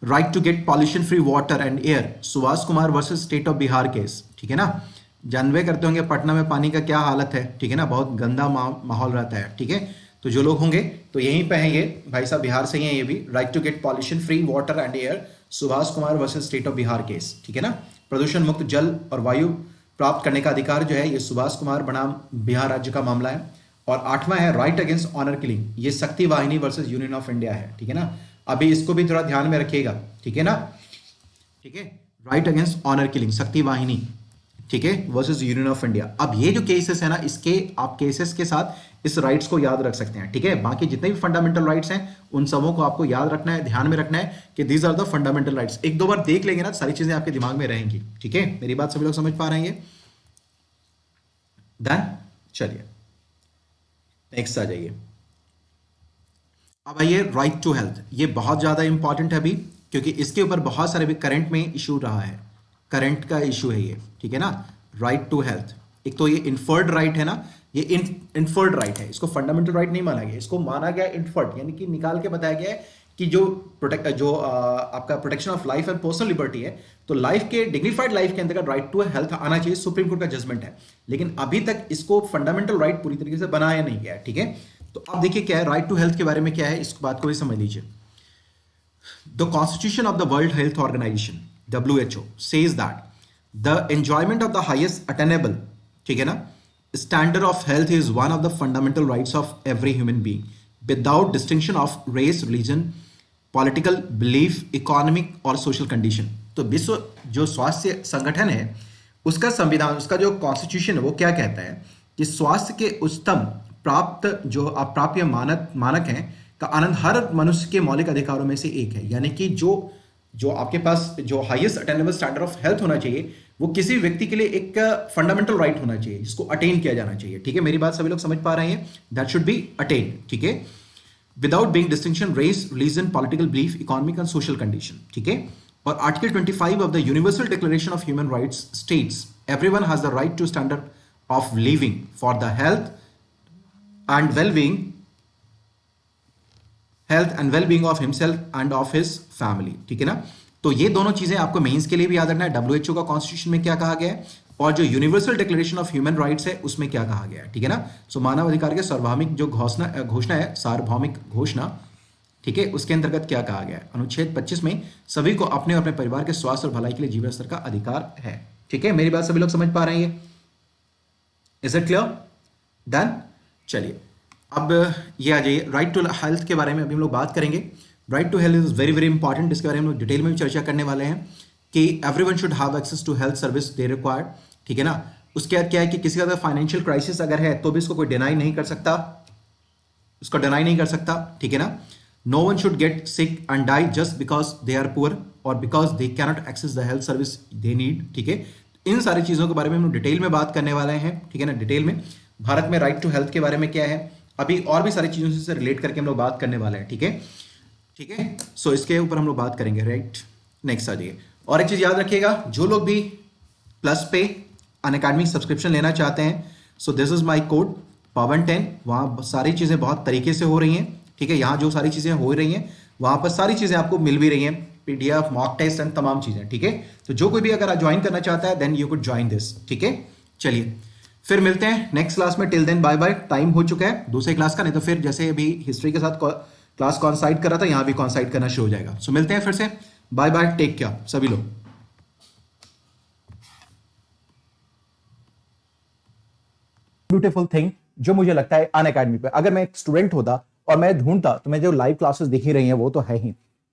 Right to get pollution free water and air, Subhash Kumar versus state of Bihar case, ठीक है ना। जानवे करते होंगे पटना में पानी का क्या हालत है, ठीक है ना, बहुत गंदा माहौल रहता है, ठीक है। तो जो लोग होंगे तो यहीं पे हैं, ये भाई साहब बिहार से ही हैं ये भी। Right to get pollution free water and air, Subhash Kumar versus state of Bihar case, ठीक है ना। प्रदूषण मुक्त जल और वायु प्राप्त करने का अधिकार जो है ये सुभाष कुमार बनाम बिहार राज्य का मामला है। और 8वां है राइट अगेंस्ट ऑनर किलिंग, ये शक्ति वाहिनी वर्सेस यूनियन ऑफ इंडिया है, ठीक है ना। अभी इसको भी थोड़ा ध्यान में रखिएगा, ठीक है ना, ठीक है। राइट अगेंस्ट ऑनर किलिंग, शक्ति वाहिनी, ठीक है, वर्सेस यूनियन ऑफ इंडिया। अब ये जो केसेस है ना, इसके आप केसेस के साथ इस राइट्स को याद रख सकते हैं, ठीक है। बाकी जितने भी फंडामेंटल राइट्स हैं उन सबों को आपको याद रखना है, ध्यान में रखना है कि these are the fundamental rights. एक दो बार देख लेंगे ना, सारी चीजें आपके दिमाग में रहेंगी, ठीक है। मेरी बात सभी लोग समझ पा रहे हैं? डन, चलिए नेक्स्ट आ जाइए। अब आइए राइट टू हेल्थ, ये बहुत ज्यादा इंपॉर्टेंट है अभी, क्योंकि इसके ऊपर बहुत सारे भी करंट में इशू रहा है, करंट का इशू है ये, ठीक है ना। राइट टू हेल्थ, एक तो ये इन्फर्ड राइट है ना, ये इन्फर्ड राइट है, इसको फंडामेंटल राइट नहीं माना गया, इसको माना गया इन्फर्ड, यानी कि निकाल के बताया गया है कि जो आपका protection of life and personal liberty है, तो लाइफ के डिग्निफाइड लाइफ के अंतर्गत राइट टू हेल्थ आना चाहिए, सुप्रीम कोर्ट का जजमेंट है। लेकिन अभी तक इसको फंडामेंटल राइट पूरी तरीके से बनाया नहीं गया है, ठीक है। तो अब देखिए क्या है राइट टू हेल्थ के बारे में, क्या है इस बात को भी समझ लीजिए। The Constitution of the World Health Organization WHO says that the enjoyment of the highest attainable, ठीक है ना, standard of health is one of the fundamental rights of every human being without distinction of race, religion, political belief, economic और social condition. तो विश्व जो स्वास्थ्य संगठन है उसका संविधान, उसका जो कॉन्स्टिट्यूशन है वो क्या कहता है कि स्वास्थ्य के उच्चतम प्राप्त जो अप्राप्य मानक हैं का आनंद हर मनुष्य के मौलिक अधिकारों में से एक है। यानी कि जो आपके पास जो highest attainable standard of health होना चाहिए वो किसी व्यक्ति के लिए एक फंडामेंटल राइट होना चाहिए जिसको अटेन किया जाना चाहिए। ठीक है, मेरी बात सभी लोग समझ पा रहे हैं? दैट शुड बी अटेन, ठीक है, without being distinction race, religion, political belief, economic and social condition. ठीक है, और article 25 of the Universal Declaration of Human Rights states everyone has the right to standard of living for the health and well-being of himself and of his family. ठीक है ना, तो ये दोनों चीजें आपको मेंस के लिए भी याद रखना है। WHO का कॉन्स्टिट्यूशन में क्या कहा गया है और जो universal Declaration of Human rights है उसमें क्या कहा गया है। ठीक है ना, सो मानव अधिकार के सार्वभौमिक जो घोषणा है, सार्वभौमिक घोषणा, ठीक है, उसके अंतर्गत क्या कहा गया है? अनुच्छेद 25 में सभी को अपने और अपने परिवार के स्वास्थ्य और भलाई के लिए जीवन स्तर का अधिकार है। ठीक है, मेरी बात सभी लोग समझ पा रहे हैं? Is it clear? डन। चलिए अब ये आ जाइए राइट टू हेल्थ के बारे में अभी हम लोग बात करेंगे। Right to health is very very important, इसके बारे में हम लोग डिटेल में भी चर्चा करने वाले हैं कि everyone should have access to health service they required. ठीक है ना, उसके बाद क्या है कि किसी का अगर फाइनेंशियल क्राइसिस अगर है तो भी इसको कोई डिनाई नहीं कर सकता, उसको डिनाई नहीं कर सकता। ठीक है ना, no one should get sick and die just because they are poor और because they cannot access the health service they need. ठीक है, इन सारी चीजों के बारे में हम लोग डिटेल में बात करने वाले हैं। ठीक है ना, डिटेल में भारत में राइट टू हेल्थ के बारे में क्या है, अभी और भी सारी चीजों से रिलेट करके हम लोग बात करने वाले हैं। ठीक है, ठीक है, सो इसके ऊपर हम लोग बात करेंगे। राइट, नेक्स्ट आ जाइए। और एक चीज याद रखिएगा, जो लोग भी प्लस पे अनअकैडमी सब्सक्रिप्शन लेना चाहते हैं, सो this is my code pawan10। वहां सारी चीजें बहुत तरीके से हो रही हैं। ठीक है, यहाँ जो सारी चीजें हो रही हैं वहां पर सारी चीजें आपको मिल भी रही हैं, PDF, मॉक टेस्ट एंड तमाम चीजें। ठीक है, तो जो कोई भी अगर ज्वाइन करना चाहता है then you could join this. ठीक है, चलिए फिर मिलते हैं नेक्स्ट क्लास में। Till then bye bye. Time हो चुका है दूसरे क्लास का, नहीं तो फिर जैसे अभी हिस्ट्री के साथ क्लास कॉन्साइड कर रहा था, यहाँ भी कॉन्साइड करना शुरू हो जाएगा। सो मिलते हैं फिर से। बाय बाय, टेक केयर सभी लोग। ब्यूटीफुल थिंग जो मुझे लगता है अनअकैडमी पे अगर मैं एक स्टूडेंट होता और मैं ढूंढता तो मैं जो लाइव क्लासेस दिख ही रही हैं वो तो है ही,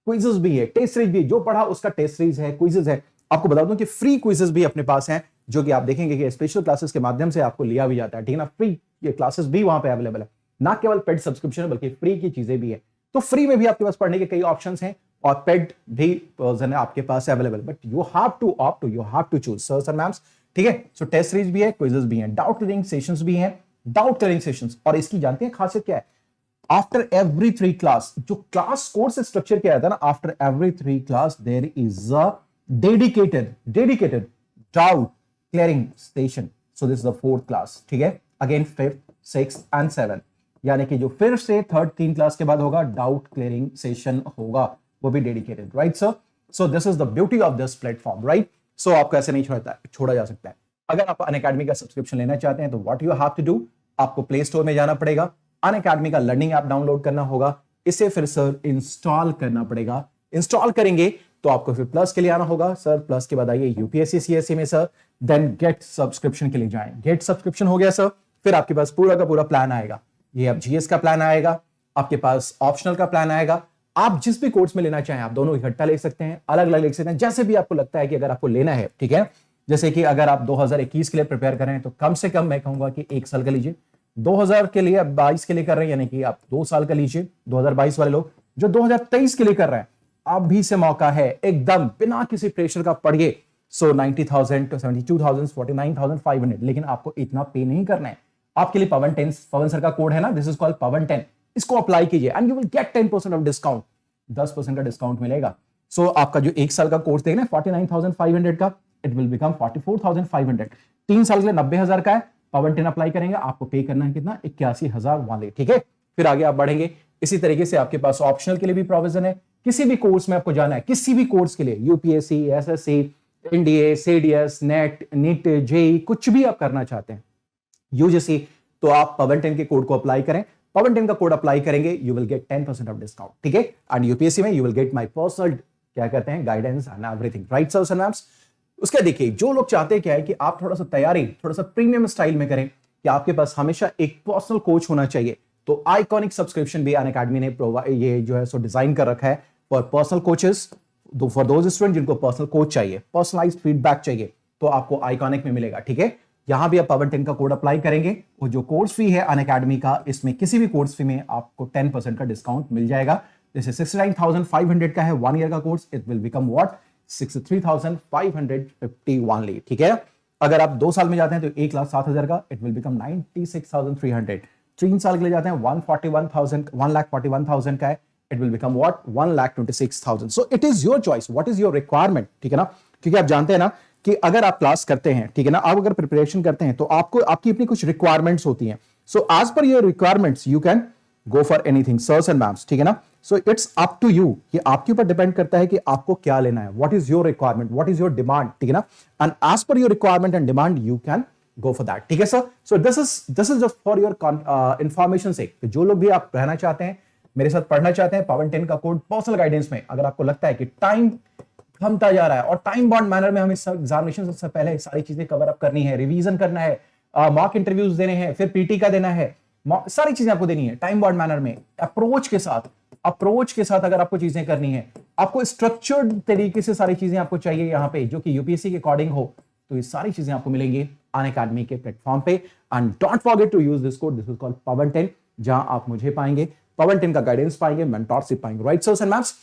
क्विजेस भी है, टेस्ट सीरीज भी, जो पढ़ा उसका टेस्ट सीरीज है, क्विजेस है। आपको बता दूं कि फ्री क्विजेस भी अपने पास हैं जो कि आप देखेंगे कि स्पेशल क्लासेस के माध्यम से आपको लिया भी जाता है। ठीक है ना, फ्री ये क्लासेस भी वहां पे अवेलेबल है, ना केवल पेड सब्सक्रिप्शन बल्कि फ्री की चीजें भी है। तो फ्री में भी आपके पास पढ़ने के कई ऑप्शंस हैं और पेड भी वर्जन है आपके पास available, but you have to opt to, you have to choose sir ma'ams. ठीक है, सो टेस्ट सीरीज भी है, क्विजेस भी हैं, डाउट क्लियरिंग सेशंस भी हैं, डाउट क्लियरिंग सेशंस। और इसकी जानते हैं खासियत क्या है? आफ्टर एवरी 3 क्लास, जो क्लास कोर्स स्ट्रक्चर किया जाता है ना, after every 3 class there is a dedicated doubt clearing station. So this is the 4th class. ठीक है, again 5th, 6th and 7th, यानी कि जो फिर से 3rd क्लास के बाद होगा डाउट क्लियरिंग सेशन होगा, वो भी dedicated. Right sir, so this is the beauty of this platform. Right, so आपको ऐसे नहीं छोड़ा जा सकता है। अगर आप अनअकैडमी का सब्सक्रिप्शन लेना चाहते हैं तो what you have to do, आपको प्ले स्टोर में जाना पड़ेगा, अनअकैडमी का लर्निंग ऐप डाउनलोड करना होगा, इसे फिर सर इंस्टॉल करना पड़ेगा। इंस्टॉल करेंगे तो आपको फिर प्लस के लिए आना होगा। सर प्लस के बाद आइए UPSC CSE में सर, देन गेट सब्सक्रिप्शन के लिए जाएं। गेट सब्सक्रिप्शन हो गया सर, फिर आपके पास पूरा का पूरा प्लान आएगा। ये अब GS का प्लान आएगा, आपके पास ऑप्शनल का प्लान आएगा। आप जिस भी कोर्स में लेना चाहें आप दोनों इकट्ठा ले सकते हैं, अलग अलग ले सकते हैं, जैसे भी आपको लगता है कि अगर आपको लेना है। ठीक है, जैसे कि अगर आप 2021 के लिए प्रिपेयर कर रहे हैं तो कम से कम मैं कहूंगा कि 1 साल का लीजिए, 2000 के लिए, 22 के लिए कर रहे हैं यानी कि आप 2 साल का लीजिए। 2022 वाले लोग जो 2023 के लिए कर रहे हैं, आप भी से मौका है, एकदम बिना किसी प्रेशर का पढ़िए। सो 90,000 to 72,000, 49,500, लेकिन आपको इतना पे नहीं करना है। आपके लिए पवन सर का कोड है ना, दिस इज कॉल्ड pawan10, इसको अप्लाई कीजिए and you will get 10% off discount, 10% का डिस्काउंट मिलेगा। सो आपका जो 1 साल का कोर्स देखना है 49,500 का, इट विल बिकम 44,500। 3 साल के लिए 90,000 का है, pawan10 अप्लाई करेंगे, आपको पे करना है कितना? 81,000 वाले। ठीक है, फिर आगे आप बढ़ेंगे। इसी तरीके से आपके पास ऑप्शनल के लिए भी प्रोविजन है। किसी भी कोर्स में आपको जाना है, किसी भी कोर्स के लिए, UPSC, SSC, NDA, CDS, net, JEE, कुछ भी आप करना चाहते हैं, UGC, तो आप pawan10 के कोड को अप्लाई करें। पवन 10 का कोड अप्लाई करेंगे, you will get 10% off discount, ठीक है। एंड यूपीएससी में you will get my personal क्या कहते हैं guidance and everything, right sirs and ma'ams. उसके देखिए जो लोग चाहते हैं क्या है कि आप थोड़ा सा तैयारी थोड़ा सा प्रीमियम स्टाइल में करें, कि आपके पास हमेशा एक पर्सनल कोच होना चाहिए, तो आइकॉनिक सब्सक्रिप्शन भी अनअकैडमी ने ये जो है सो डिजाइन कर रखा है for personal coaches, for those student जिनको पर्सनल कोच चाहिए, पर्सनलाइज्ड फीडबैक चाहिए, तो आपको आइकॉनिक में मिलेगा, ठीक है। यहां भी आप पवन 10 का कोड अप्लाई करेंगे और जो कोर्स फी है अनअकैडमी का, इसमें किसी भी कोर्स फी में आपको 10% का डिस्काउंट मिल जाएगा। जैसे 69,500 का है 1 ईयर का course, it will become what 63,550 only, ठीक है। अगर आप 2 साल में जाते हैं तो 1,07,000 का, इट विल बिकम 96,300। 3 साल के लिए जाते हैं 1,41,000 का है, it will become what 1,26,000। So it is your choice, what is your requirement, ठीक है ना। क्योंकि आप जानते हैं ना कि अगर आप क्लास करते हैं, ठीक है ना, आप अगर प्रिपरेशन करते हैं तो आपको आपकी अपनी कुछ रिक्वायरमेंट्स होती हैं। So as per your requirements you can go for anything sirs and ma'ams, ठीक है ना। So it's up to you, ये आपके ऊपर डिपेंड करता है कि आपको क्या लेना है, what is your requirement, what is your demand, ठीक है ना। And as per your requirement and demand you can go for that, ठीक है sir. So this is just for your information से, जो लोग भी आप रहना चाहते हैं, मेरे साथ पढ़ना चाहते हैं, पवन 10 का कोड पर्सनल गाइडेंस में, अगर आपको लगता है कि टाइम थमता जा रहा है और टाइम बाउंड मैनर में हमें एग्जामिनेशन से पहले सारी चीजें कवर अप करनी है, रिवीजन करना है, मॉक इंटरव्यूज देने हैं, फिर पीटी का देना है, सारी चीजें आपको देनी है टाइम बाउंड मैनर में, अप्रोच के साथ अगर आपको चीजें करनी है, आपको स्ट्रक्चर्ड तरीके से सारी चीजें आपको चाहिए यहाँ पे, जो कि यूपीएससी के अकॉर्डिंग हो, तो ये सारी चीजें आपको मिलेंगी अनअकैडमी के प्लेटफॉर्म पे। And don't forget to use this code, this is called Pawan 10, जहां आप मुझे पाएंगे, पवन 10 का गाइडेंस पाएंगे, मेंटरशिप पाएंगे, राइट सर्स एंड मैम्स।